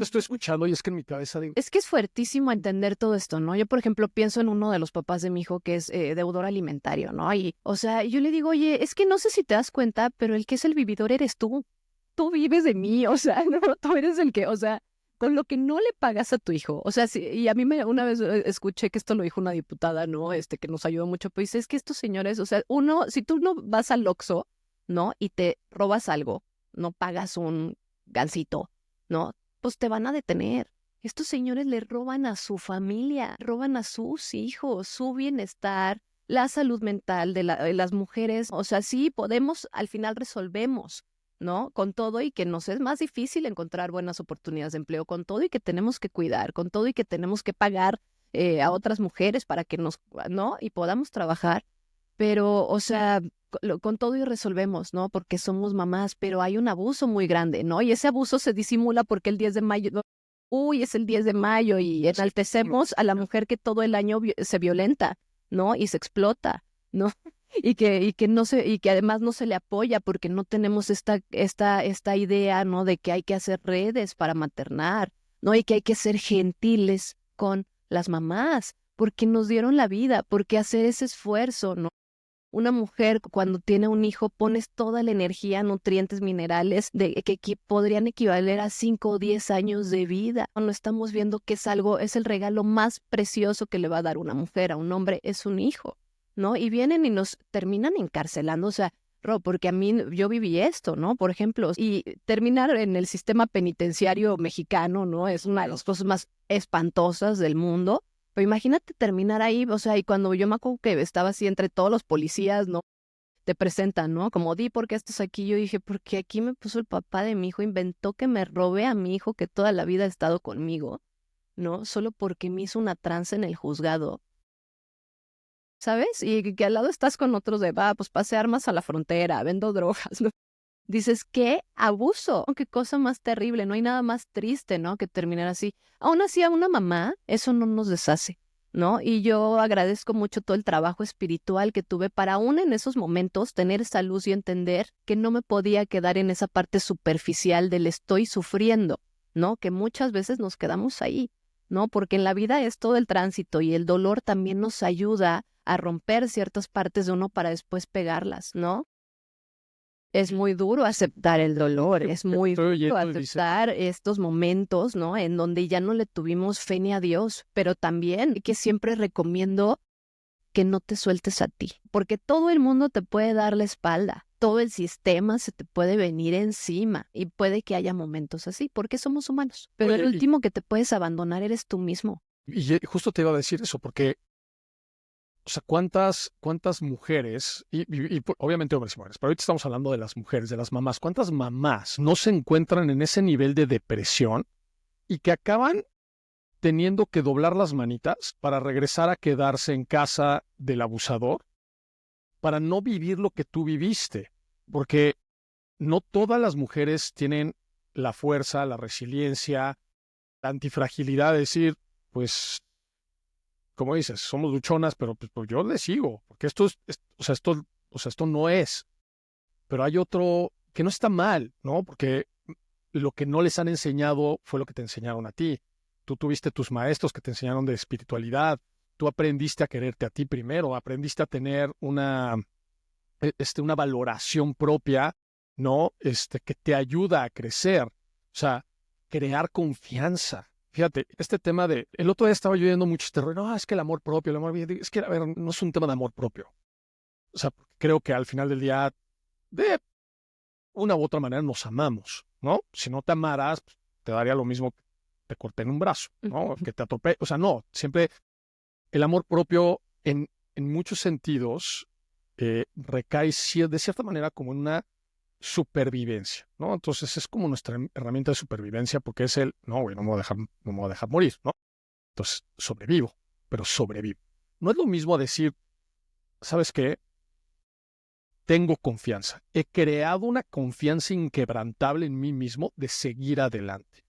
Speaker 1: estoy escuchando y es que en mi cabeza digo,
Speaker 2: Es que es fuertísimo entender todo esto, ¿no? Yo, por ejemplo, pienso en uno de los papás de mi hijo que es deudor alimentario, ¿no? Y, o sea, yo le digo, oye, es que no sé si te das cuenta, pero el que es el vividor eres tú. Tú vives de mí, o sea, no, tú eres el que, o sea, con lo que no le pagas a tu hijo. O sea, sí, y a mí una vez escuché que esto lo dijo una diputada, ¿no? Que nos ayudó mucho, pues dice, es que estos señores, o sea, si tú no vas al Oxxo, ¿no? Y te robas algo, no pagas un gansito, ¿no? Pues te van a detener. Estos señores le roban a su familia, roban a sus hijos, su bienestar, la salud mental de las mujeres. O sea, sí, podemos, al final resolvemos, ¿no? Con todo y que nos es más difícil encontrar buenas oportunidades de empleo, con todo y que tenemos que cuidar, con todo y que tenemos que pagar a otras mujeres para que nos, ¿no? Y podamos trabajar. Pero, o sea, con todo y resolvemos, ¿no? Porque somos mamás, pero hay un abuso muy grande, ¿no? Y ese abuso se disimula porque el 10 de mayo, uy, es el 10 de mayo y enaltecemos a la mujer que todo el año se violenta, ¿no? Y se explota, ¿no? Y que no se, y que además no se le apoya porque no tenemos esta idea, ¿no? De que hay que hacer redes para maternar, ¿no? Y que hay que ser gentiles con las mamás, porque nos dieron la vida, porque hacer ese esfuerzo, ¿no? Una mujer cuando tiene un hijo pones toda la energía, nutrientes, minerales que podrían equivaler a 5 o 10 años de vida. No estamos viendo que es el regalo más precioso que le va a dar una mujer a un hombre, es un hijo, ¿no? Y vienen y nos terminan encarcelando, o sea, porque yo viví esto, ¿no? Por ejemplo, y terminar en el sistema penitenciario mexicano, ¿no? Es una de las cosas más espantosas del mundo. Pero imagínate terminar ahí, o sea, y cuando yo me acuerdo que estaba así entre todos los policías, ¿no? Te presentan, ¿no? Como, ¿por qué estás aquí? Yo dije, porque aquí me puso el papá de mi hijo, inventó que me robé a mi hijo que toda la vida ha estado conmigo, ¿no? Solo porque me hizo una tranza en el juzgado, ¿sabes? Y que al lado estás con otros pues pasé armas a la frontera, vendo drogas, ¿no? Dices, qué abuso, qué cosa más terrible, no hay nada más triste, ¿no? Que terminar así. Aún así, a una mamá, eso no nos deshace, ¿no? Y yo agradezco mucho todo el trabajo espiritual que tuve para aún en esos momentos tener esa luz y entender que no me podía quedar en esa parte superficial del estoy sufriendo, ¿no? Que muchas veces nos quedamos ahí, ¿no? Porque en la vida es todo el tránsito y el dolor también nos ayuda a romper ciertas partes de uno para después pegarlas, ¿no? Es muy duro aceptar el dolor, es muy duro aceptar estos momentos, ¿no? En donde ya no le tuvimos fe ni a Dios, pero también que siempre recomiendo que no te sueltes a ti, porque todo el mundo te puede dar la espalda, todo el sistema se te puede venir encima y puede que haya momentos así, porque somos humanos, pero el último que te puedes abandonar eres tú mismo.
Speaker 1: Y justo te iba a decir eso, porque o sea, ¿cuántas mujeres, y obviamente hombres y mujeres, pero ahorita estamos hablando de las mujeres, de las mamás, cuántas mamás no se encuentran en ese nivel de depresión y que acaban teniendo que doblar las manitas para regresar a quedarse en casa del abusador, para no vivir lo que tú viviste? Porque no todas las mujeres tienen la fuerza, la resiliencia, la antifragilidad de decir, pues, como dices, somos luchonas, pero pues yo le sigo, porque esto no es. Pero hay otro que no está mal, ¿no? Porque lo que no les han enseñado fue lo que te enseñaron a ti. Tú tuviste tus maestros que te enseñaron de espiritualidad. Tú aprendiste a quererte a ti primero, aprendiste a tener una valoración propia, ¿no? Que te ayuda a crecer. O sea, crear confianza. Fíjate, este tema el otro día estaba yo viendo mucho este rollo, no, es que el amor propio, es que, a ver, no es un tema de amor propio. O sea, creo que al final del día, de una u otra manera nos amamos, ¿no? Si no te amaras, pues, te daría lo mismo que te corten un brazo, ¿no? Que te atropelle. O sea, no, siempre el amor propio en muchos sentidos recae de cierta manera como en una supervivencia, ¿no? Entonces es como nuestra herramienta de supervivencia porque es no, güey, no me voy a dejar morir, ¿no? Entonces sobrevivo, pero sobrevivo. No es lo mismo decir, ¿sabes qué? Tengo confianza. He creado una confianza inquebrantable en mí mismo de seguir adelante.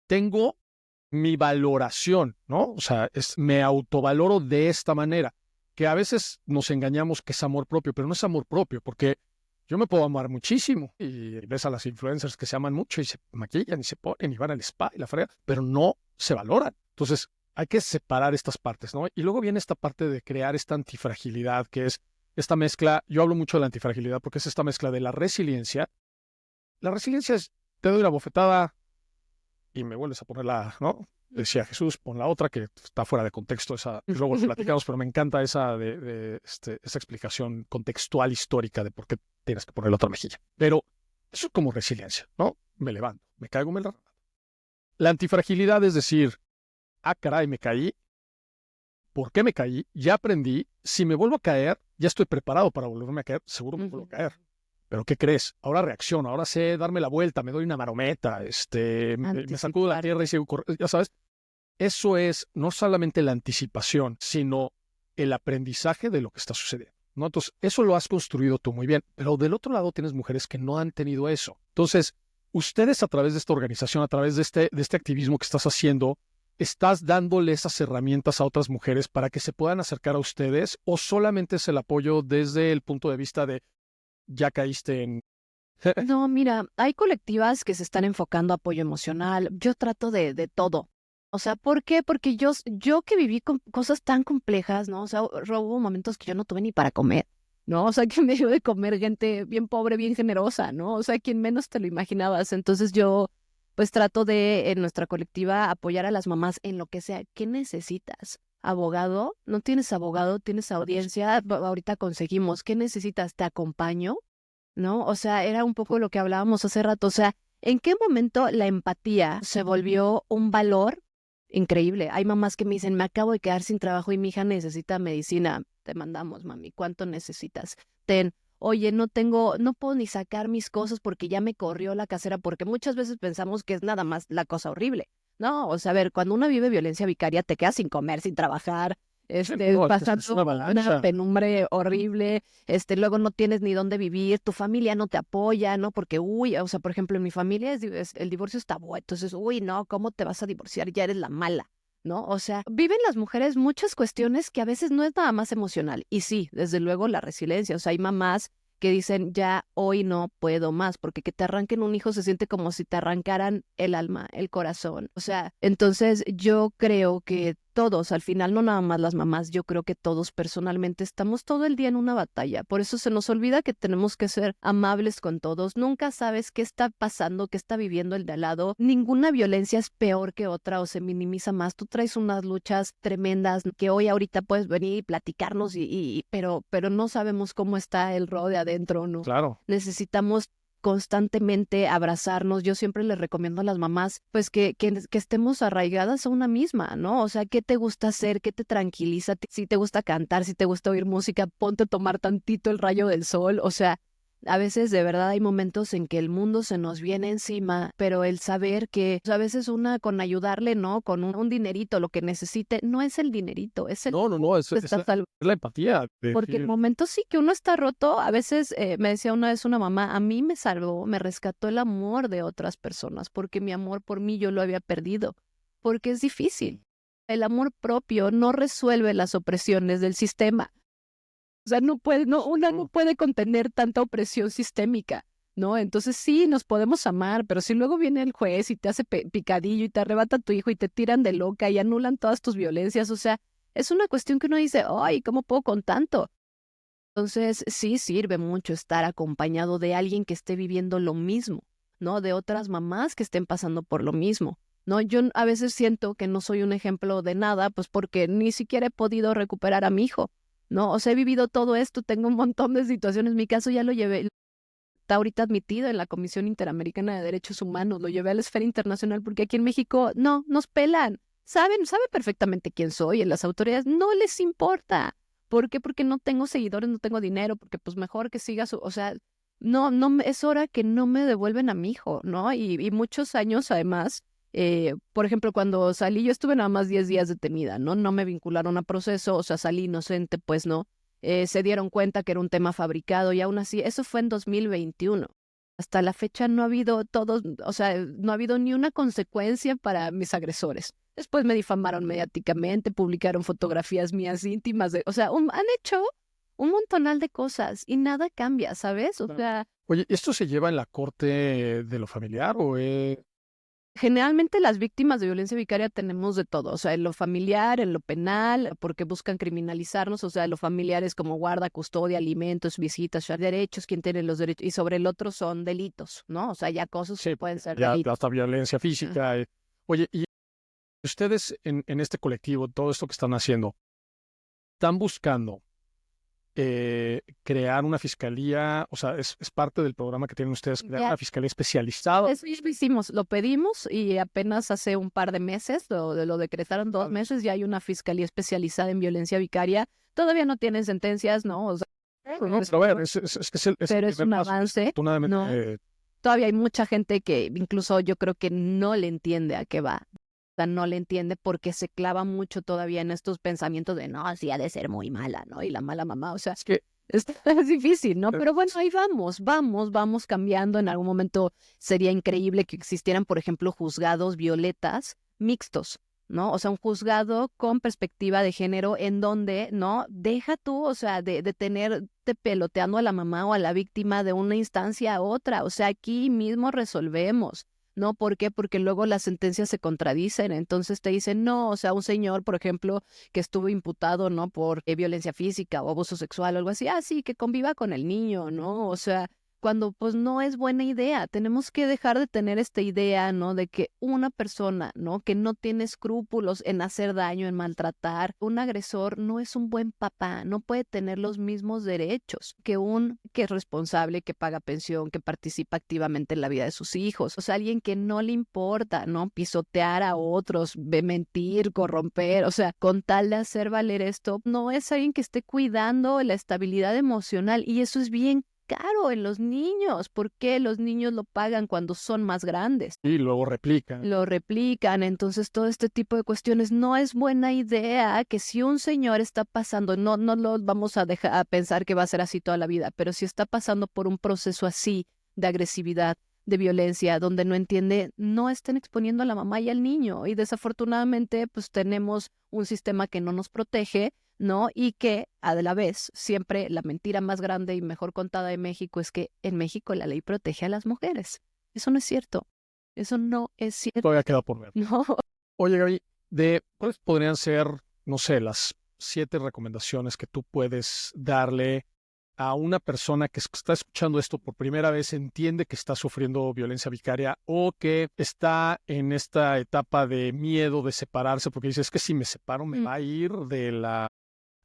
Speaker 1: Tengo mi valoración, ¿no? O sea, me autovaloro de esta manera, que a veces nos engañamos que es amor propio, pero no es amor propio, porque yo me puedo amar muchísimo y ves a las influencers que se aman mucho y se maquillan y se ponen y van al spa y la frega, pero no se valoran. Entonces hay que separar estas partes, ¿no? Y luego viene esta parte de crear esta antifragilidad, que es esta mezcla. Yo hablo mucho de la antifragilidad porque es esta mezcla de la resiliencia. La resiliencia es, te doy la bofetada y me vuelves a poner ¿no? Decía Jesús, pon la otra que está fuera de contexto, esa, luego lo platicamos, pero me encanta esa esa explicación contextual histórica de por qué tienes que poner la otra mejilla. Pero eso es como resiliencia, ¿no? Me levanto, me caigo, me levanto. La antifragilidad es decir, caray, me caí, ¿por qué me caí? Ya aprendí, si me vuelvo a caer, ya estoy preparado para volverme a caer, seguro me vuelvo a caer. ¿Pero qué crees? Ahora reacciono, ahora sé darme la vuelta, me doy una marometa, me sacudo la tierra y sigo corriendo, ya sabes. Eso es no solamente la anticipación, sino el aprendizaje de lo que está sucediendo, ¿no? Entonces, eso lo has construido tú muy bien, pero del otro lado tienes mujeres que no han tenido eso. Entonces, ustedes a través de esta organización, a través de este activismo que estás haciendo, ¿estás dándole esas herramientas a otras mujeres para que se puedan acercar a ustedes o solamente es el apoyo desde el punto de vista de ya caíste en...
Speaker 2: No, mira, hay colectivas que se están enfocando a apoyo emocional. Yo trato de todo. O sea, ¿por qué? Porque yo que viví con cosas tan complejas, ¿no? O sea, hubo momentos que yo no tuve ni para comer, ¿no? O sea, que me dio de comer gente bien pobre, bien generosa, ¿no? O sea, quien menos te lo imaginabas. Entonces yo, pues trato de, en nuestra colectiva, apoyar a las mamás en lo que sea. ¿Qué necesitas? ¿Abogado? ¿No tienes abogado? ¿Tienes audiencia? Ahorita conseguimos. ¿Qué necesitas? ¿Te acompaño? ¿No? O sea, era un poco lo que hablábamos hace rato. O sea, ¿en qué momento la empatía se volvió un valor increíble? Hay mamás que me dicen, me acabo de quedar sin trabajo y mi hija necesita medicina. Te mandamos, mami. ¿Cuánto necesitas? Ten. Oye, no puedo ni sacar mis cosas porque ya me corrió la casera, porque muchas veces pensamos que es nada más la cosa horrible. No, o sea, a ver, cuando uno vive violencia vicaria, te quedas sin comer, sin trabajar,
Speaker 1: No, es que es
Speaker 2: pasando
Speaker 1: una
Speaker 2: una
Speaker 1: avalancha.
Speaker 2: penumbre horrible, luego no tienes ni dónde vivir, tu familia no te apoya, ¿no? Porque, uy, o sea, por ejemplo, en mi familia el divorcio es tabú, entonces, uy, no, ¿cómo te vas a divorciar? Ya eres la mala, ¿no? O sea, viven las mujeres muchas cuestiones que a veces no es nada más emocional. Y sí, desde luego la resiliencia, o sea, hay mamás que dicen, ya hoy no puedo más, porque que te arranquen un hijo se siente como si te arrancaran el alma, el corazón. O sea, entonces yo creo que todos, al final, no nada más las mamás, yo creo que todos personalmente estamos todo el día en una batalla. Por eso se nos olvida que tenemos que ser amables con todos. Nunca sabes qué está pasando, qué está viviendo el de al lado. Ninguna violencia es peor que otra o se minimiza más. Tú traes unas luchas tremendas que hoy ahorita puedes venir y platicarnos, pero no sabemos cómo está el rol de adentro, ¿no?
Speaker 1: Claro.
Speaker 2: Necesitamos constantemente abrazarnos. Yo siempre les recomiendo a las mamás, pues que estemos arraigadas a una misma, ¿no? O sea, ¿qué te gusta hacer? ¿Qué te tranquiliza? Si te gusta cantar, si te gusta oír música, ponte a tomar tantito el rayo del sol. O sea, a veces de verdad hay momentos en que el mundo se nos viene encima, pero el saber que pues, a veces una con ayudarle, ¿no? Con un dinerito, lo que necesite, no es el dinerito, es el
Speaker 1: No,
Speaker 2: que está salvando.
Speaker 1: es la empatía.
Speaker 2: Porque el momento sí que uno está roto, a veces me decía una vez una mamá, a mí me salvó, me rescató el amor de otras personas, porque mi amor por mí yo lo había perdido, porque es difícil. El amor propio no resuelve las opresiones del sistema. O sea, una no puede contener tanta opresión sistémica, ¿no? Entonces sí, nos podemos amar, pero si luego viene el juez y te hace picadillo y te arrebata a tu hijo y te tiran de loca y anulan todas tus violencias, o sea, es una cuestión que uno dice, ay, ¿cómo puedo con tanto? Entonces, sí sirve mucho estar acompañado de alguien que esté viviendo lo mismo, ¿no? De otras mamás que estén pasando por lo mismo, ¿no? Yo a veces siento que no soy un ejemplo de nada, pues porque ni siquiera he podido recuperar a mi hijo, ¿no? O sea, he vivido todo esto, tengo un montón de situaciones. Mi caso ya lo llevé, está ahorita admitido en la Comisión Interamericana de Derechos Humanos, lo llevé a la esfera internacional porque aquí en México no, nos pelan. Sabe perfectamente quién soy, en las autoridades no les importa. ¿Por qué? Porque no tengo seguidores, no tengo dinero, porque pues mejor que siga o sea, es hora que no me devuelven a mi hijo, ¿no? Y muchos años además, por ejemplo, cuando salí, yo estuve nada más 10 días detenida, ¿no? No me vincularon a proceso, o sea, salí inocente, pues no. Se dieron cuenta que era un tema fabricado y aún así, eso fue en 2021. Hasta la fecha no ha habido o sea, no ha habido ni una consecuencia para mis agresores. Después me difamaron mediáticamente, publicaron fotografías mías íntimas, o sea, han hecho un montonal de cosas y nada cambia, ¿sabes? O sea,
Speaker 1: Oye, ¿esto se lleva en la corte de lo familiar o es...?
Speaker 2: generalmente las víctimas de violencia vicaria tenemos de todo, o sea, en lo familiar, en lo penal, porque buscan criminalizarnos, o sea, lo familiar es como guarda, custodia, alimentos, visitas, derechos, quién tiene los derechos, y sobre el otro son delitos, ¿no? O sea, ya cosas que
Speaker 1: Sí,
Speaker 2: pueden ser
Speaker 1: ya
Speaker 2: delitos.
Speaker 1: hasta violencia física. Oye, y ustedes en este colectivo, todo esto que están haciendo, ¿están buscando crear una fiscalía? O sea, es parte del programa que tienen ustedes, crear
Speaker 2: Ya,
Speaker 1: una fiscalía especializada.
Speaker 2: eso ya lo hicimos, lo pedimos y apenas hace un par de meses, lo decretaron 2 meses, ya hay una fiscalía especializada en violencia vicaria. Todavía no tienen sentencias, ¿no? O sea,
Speaker 1: No, pero a ver, es que es el
Speaker 2: pero es
Speaker 1: primer
Speaker 2: un
Speaker 1: paso.
Speaker 2: avance,
Speaker 1: Afortunadamente,
Speaker 2: ¿no? Todavía hay mucha gente que incluso yo creo que no le entiende a qué va. O sea, no le entiende porque se clava mucho todavía en estos pensamientos de, no, sí ha de ser muy mala, ¿no? Y la mala mamá, o sea,
Speaker 1: es que
Speaker 2: es difícil, ¿no?
Speaker 1: eh,
Speaker 2: Pero bueno, ahí vamos cambiando. En algún momento sería increíble que existieran, por ejemplo, juzgados violetas mixtos, ¿no? O sea, un juzgado con perspectiva de género en donde, ¿no? Deja tú, o sea, de tenerte peloteando a la mamá o a la víctima de una instancia a otra. O sea, aquí mismo resolvemos. ¿no? ¿Por qué? Porque luego las sentencias se contradicen, entonces te dicen, no, o sea, un señor, por ejemplo, que estuvo imputado, ¿no? Por violencia física o abuso sexual o algo así, sí, que conviva con el niño, ¿no? O sea, cuando pues no es buena idea. Tenemos que dejar de tener esta idea, ¿no? De que una persona, ¿no? Que no tiene escrúpulos en hacer daño, en maltratar, un agresor no es un buen papá, no puede tener los mismos derechos que que es responsable, que paga pensión, que participa activamente en la vida de sus hijos. O sea, alguien que no le importa, ¿no? Pisotear a otros, mentir, corromper, o sea, con tal de hacer valer esto, no es alguien que esté cuidando la estabilidad emocional y eso es bien caro en los niños. ¿Por qué los niños lo pagan cuando son más grandes?
Speaker 1: Y luego replican.
Speaker 2: Lo replican, entonces todo este tipo de cuestiones no es buena idea que si un señor está pasando, no lo vamos a dejar a pensar que va a ser así toda la vida, pero si está pasando por un proceso así de agresividad, de violencia, donde no entiende, no estén exponiendo a la mamá y al niño. Y desafortunadamente, pues tenemos un sistema que no nos protege, ¿no? Y que a la vez siempre la mentira más grande y mejor contada de México es que en México la ley protege a las mujeres. Eso no es cierto. Eso no es cierto.
Speaker 1: Todavía queda por ver.
Speaker 2: No.
Speaker 1: Oye, Gaby, ¿cuáles podrían ser, no sé, las 7 recomendaciones que tú puedes darle a una persona que está escuchando esto por primera vez, entiende que está sufriendo violencia vicaria o que está en esta etapa de miedo de separarse porque dice, es que si me separo me va a ir de la...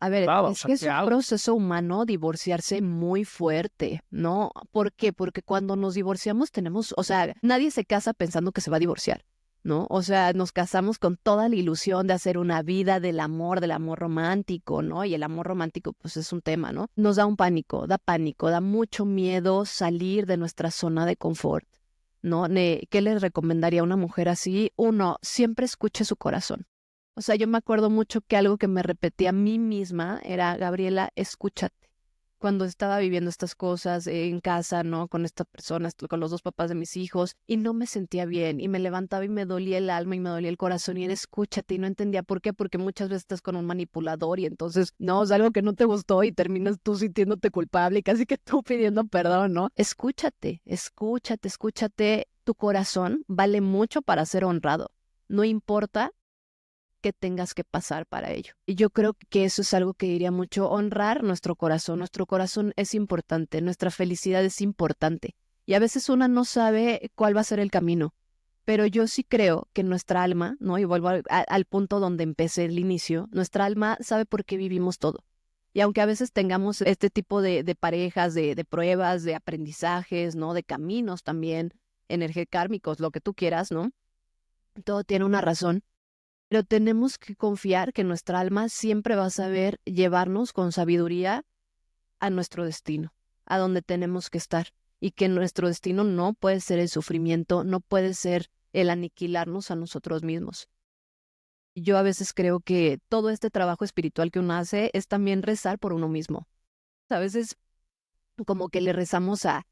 Speaker 2: A ver,
Speaker 1: O
Speaker 2: es
Speaker 1: sea,
Speaker 2: que es
Speaker 1: ¿qué
Speaker 2: un
Speaker 1: hago?
Speaker 2: proceso humano divorciarse muy fuerte, ¿no? ¿Por qué? Porque cuando nos divorciamos tenemos, o sea, nadie se casa pensando que se va a divorciar, ¿no? O sea, nos casamos con toda la ilusión de hacer una vida del amor romántico, ¿no? Y el amor romántico, pues es un tema, ¿no? Nos da un pánico, da mucho miedo salir de nuestra zona de confort, ¿no? ¿Qué le recomendaría a una mujer así? Uno, siempre escuche su corazón. O sea, yo me acuerdo mucho que algo que me repetía a mí misma era, Gabriela, escúchate. Cuando estaba viviendo estas cosas en casa, ¿no? Con esta persona, con los 2 papás de mis hijos, y no me sentía bien, y me levantaba y me dolía el alma y me dolía el corazón, y era escúchate, y no entendía por qué, porque muchas veces estás con un manipulador, y entonces, no, es algo que no te gustó, y terminas tú sintiéndote culpable, y casi que tú pidiendo perdón, ¿no? Escúchate, tu corazón vale mucho para ser honrado. No importa que tengas que pasar para ello. Y yo creo que eso es algo que diría mucho, honrar nuestro corazón. Nuestro corazón es importante, nuestra felicidad es importante. Y a veces una no sabe cuál va a ser el camino, pero yo sí creo que nuestra alma, ¿no? Y vuelvo al punto donde empecé el inicio, nuestra alma sabe por qué vivimos todo. Y aunque a veces tengamos este tipo de parejas, de pruebas, de aprendizajes, ¿no? De caminos también, kármicos, lo que tú quieras, ¿no? Todo tiene una razón. Pero tenemos que confiar que nuestra alma siempre va a saber llevarnos con sabiduría a nuestro destino, a donde tenemos que estar. Y que nuestro destino no puede ser el sufrimiento, no puede ser el aniquilarnos a nosotros mismos. Yo a veces creo que todo este trabajo espiritual que uno hace es también rezar por uno mismo. A veces como que le rezamos a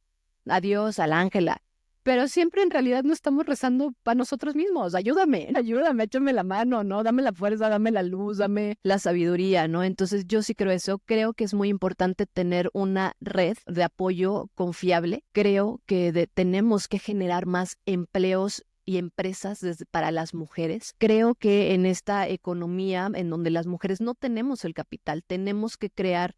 Speaker 2: Dios, al ángel, pero siempre en realidad no estamos rezando para nosotros mismos. Ayúdame, échame la mano, ¿no? Dame la fuerza, dame la luz, dame la sabiduría, ¿no? Entonces yo sí creo eso. Creo que es muy importante tener una red de apoyo confiable. Creo que tenemos que generar más empleos y empresas para las mujeres. Creo que en esta economía en donde las mujeres no tenemos el capital, tenemos que crear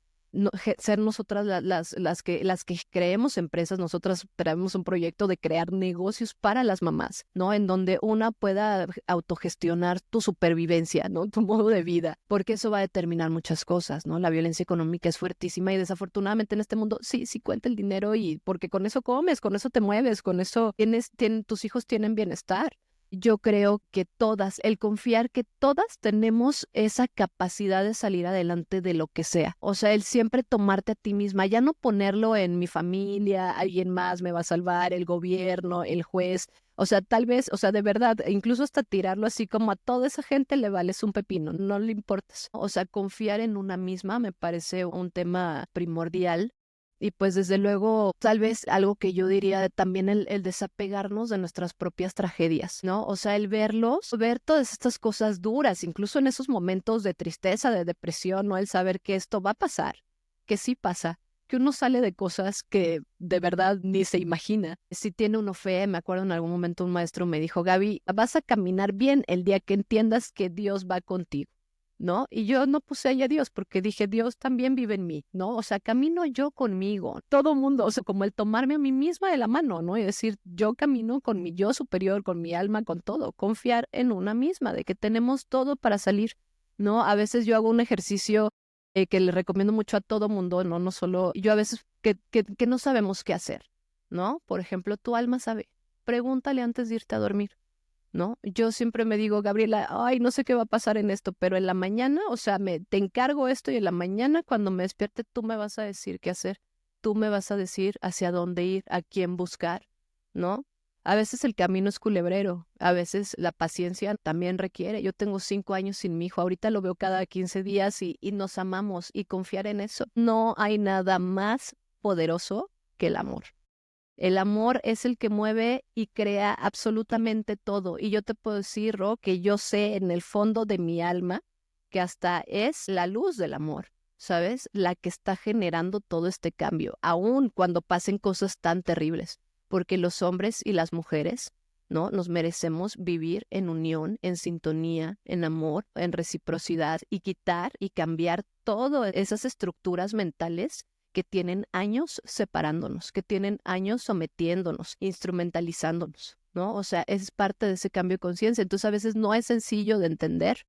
Speaker 2: ser nosotras las que creemos empresas. Nosotras traemos un proyecto de crear negocios para las mamás, ¿no? En donde una pueda autogestionar tu supervivencia, ¿no? Tu modo de vida, porque eso va a determinar muchas cosas, ¿no? La violencia económica es fuertísima y desafortunadamente en este mundo sí cuenta el dinero y porque con eso comes, con eso te mueves, con eso tus hijos tienen bienestar. Yo creo que el confiar que todas tenemos esa capacidad de salir adelante de lo que sea. O sea, el siempre tomarte a ti misma, ya no ponerlo en mi familia, alguien más me va a salvar, el gobierno, el juez. O sea, tal vez, o sea, de verdad, incluso hasta tirarlo así como a toda esa gente le vales un pepino, no le importas. O sea, confiar en una misma me parece un tema primordial. Y pues desde luego, tal vez algo que yo diría también el desapegarnos de nuestras propias tragedias, ¿no? O sea, el ver todas estas cosas duras, incluso en esos momentos de tristeza, de depresión, ¿no? El saber que esto va a pasar, que sí pasa, que uno sale de cosas que de verdad ni se imagina. Si tiene uno fe, me acuerdo en algún momento un maestro me dijo, Gaby, vas a caminar bien el día que entiendas que Dios va contigo, ¿no? Y yo no puse ahí a Dios porque dije, Dios también vive en mí, ¿no? O sea, camino yo conmigo, todo mundo, o sea, como el tomarme a mí misma de la mano, ¿no? Y decir, yo camino con mi yo superior, con mi alma, con todo, confiar en una misma, de que tenemos todo para salir, ¿no? A veces yo hago un ejercicio que le recomiendo mucho a todo mundo, ¿no? No solo, yo a veces que no sabemos qué hacer, ¿no? Por ejemplo, tu alma sabe, pregúntale antes de irte a dormir, ¿no? Yo siempre me digo, Gabriela, ay, no sé qué va a pasar en esto, pero en la mañana, o sea, te encargo esto y en la mañana cuando me despierte tú me vas a decir qué hacer, tú me vas a decir hacia dónde ir, a quién buscar, ¿no? A veces el camino es culebrero, a veces la paciencia también requiere. Yo tengo 5 años sin mi hijo, ahorita lo veo cada 15 días y nos amamos y confiar en eso. No hay nada más poderoso que el amor. El amor es el que mueve y crea absolutamente todo. Y yo te puedo decir, Ro, que yo sé en el fondo de mi alma que hasta es la luz del amor, ¿sabes? La que está generando todo este cambio, aun cuando pasen cosas tan terribles. Porque los hombres y las mujeres, ¿no? Nos merecemos vivir en unión, en sintonía, en amor, en reciprocidad y quitar y cambiar todas esas estructuras mentales que tienen años separándonos, que tienen años sometiéndonos, instrumentalizándonos, ¿no? O sea, es parte de ese cambio de conciencia. Entonces, a veces no es sencillo de entender.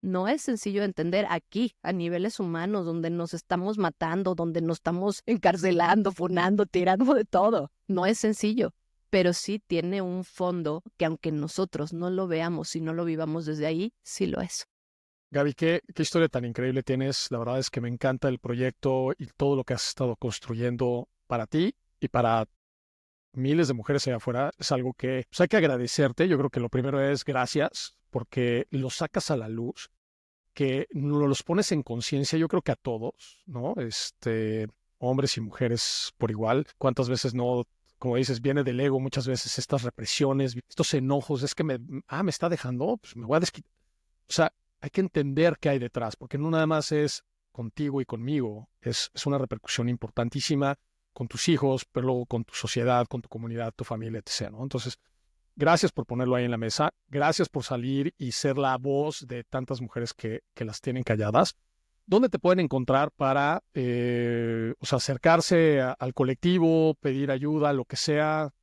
Speaker 2: No es sencillo de entender aquí, a niveles humanos, donde nos estamos matando, donde nos estamos encarcelando, funando, tirando de todo. No es sencillo, pero sí tiene un fondo que aunque nosotros no lo veamos y no lo vivamos desde ahí, sí lo es.
Speaker 1: Gaby, qué historia tan increíble tienes. La verdad es que me encanta el proyecto y todo lo que has estado construyendo para ti y para miles de mujeres allá afuera. Es algo que pues, hay que agradecerte. Yo creo que lo primero es gracias porque lo sacas a la luz, que nos los pones en conciencia, yo creo que a todos, ¿no? Hombres y mujeres por igual. ¿Cuántas veces no, como dices, viene del ego muchas veces estas represiones, estos enojos, es que me está dejando, pues me voy a desquitar. O sea, hay que entender qué hay detrás, porque no nada más es contigo y conmigo, es una repercusión importantísima con tus hijos, pero luego con tu sociedad, con tu comunidad, tu familia, etc., ¿no? Entonces, gracias por ponerlo ahí en la mesa, gracias por salir y ser la voz de tantas mujeres que las tienen calladas. ¿Dónde te pueden encontrar para o sea, acercarse al colectivo, pedir ayuda, lo que sea?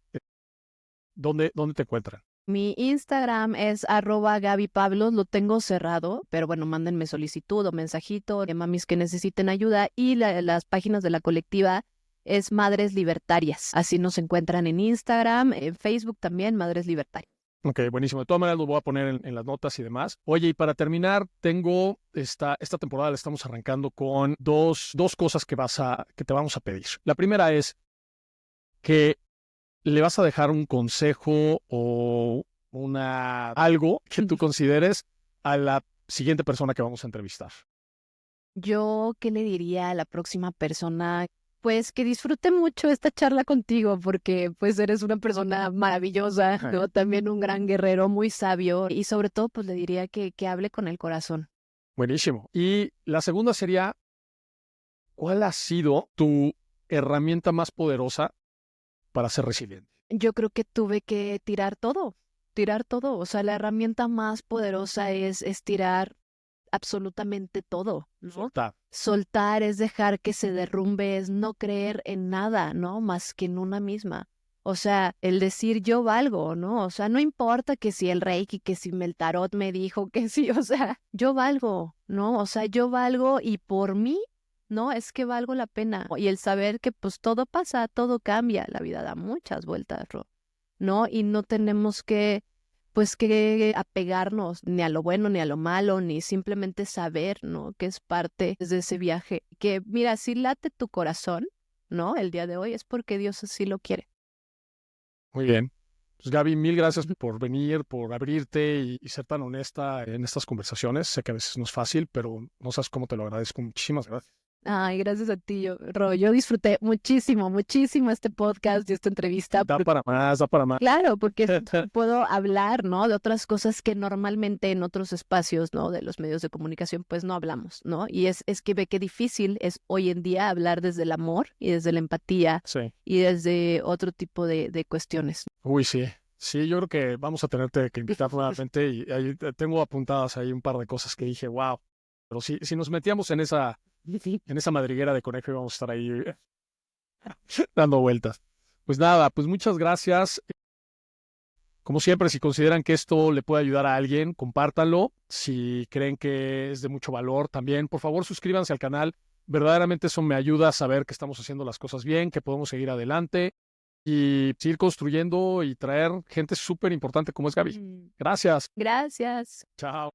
Speaker 1: ¿Dónde te encuentran?
Speaker 2: Mi Instagram es @GabyPablos, lo tengo cerrado, pero bueno, mándenme solicitud o mensajito de mamis que necesiten ayuda y las páginas de la colectiva es Madres Libertarias. Así nos encuentran en Instagram, en Facebook también, Madres Libertarias.
Speaker 1: Ok, buenísimo. De todas maneras lo voy a poner en las notas y demás. Oye, y para terminar, tengo esta temporada la estamos arrancando con dos cosas que te vamos a pedir. La primera es que le vas a dejar un consejo o algo que tú consideres a la siguiente persona que vamos a entrevistar.
Speaker 2: Yo, ¿qué le diría a la próxima persona? Pues que disfrute mucho esta charla contigo porque pues eres una persona maravillosa, ¿no? También un gran guerrero, muy sabio y sobre todo pues le diría que hable con el corazón.
Speaker 1: Buenísimo. Y la segunda sería, ¿cuál ha sido tu herramienta más poderosa para ser resiliente?
Speaker 2: Yo creo que tuve que tirar todo. O sea, la herramienta más poderosa es tirar absolutamente todo, ¿no? Soltar es dejar que se derrumbe, es no creer en nada, ¿no? Más que en una misma. O sea, el decir yo valgo, ¿no? O sea, no importa que si el Reiki, que si el tarot me dijo que sí, o sea, yo valgo, ¿no? O sea, yo valgo y por mí, ¿no? Es que valgo la pena. Y el saber que pues todo pasa, todo cambia, la vida da muchas vueltas, ¿no? Y no tenemos pues que apegarnos ni a lo bueno ni a lo malo, ni simplemente saber, ¿no? Que es parte de ese viaje. Que mira, si late tu corazón, ¿no? El día de hoy es porque Dios así lo quiere.
Speaker 1: Muy bien. Pues Gaby, mil gracias por venir, por abrirte y ser tan honesta en estas conversaciones. Sé que a veces no es fácil, pero no sabes cómo te lo agradezco. Muchísimas gracias.
Speaker 2: Ay, gracias a ti, Ro. Yo disfruté muchísimo, muchísimo este podcast y esta entrevista.
Speaker 1: Da para más, da para más.
Speaker 2: Claro, porque puedo hablar, ¿no? De otras cosas que normalmente en otros espacios, ¿no? De los medios de comunicación, pues no hablamos, ¿no? Y es que ve qué difícil es hoy en día hablar desde el amor y desde la empatía
Speaker 1: Sí.
Speaker 2: y desde otro tipo de cuestiones.
Speaker 1: Uy, sí. Sí, yo creo que vamos a tenerte que invitar nuevamente y ahí tengo apuntadas ahí un par de cosas que dije, wow. Pero si nos metíamos en esa madriguera de conejo íbamos a estar ahí dando vueltas. Pues nada, pues muchas gracias. Como siempre, si consideran que esto le puede ayudar a alguien, compártanlo. Si creen que es de mucho valor también, por favor suscríbanse al canal. Verdaderamente eso me ayuda a saber que estamos haciendo las cosas bien, que podemos seguir adelante y seguir construyendo y traer gente súper importante como es Gaby. Gracias.
Speaker 2: Gracias.
Speaker 1: Chao.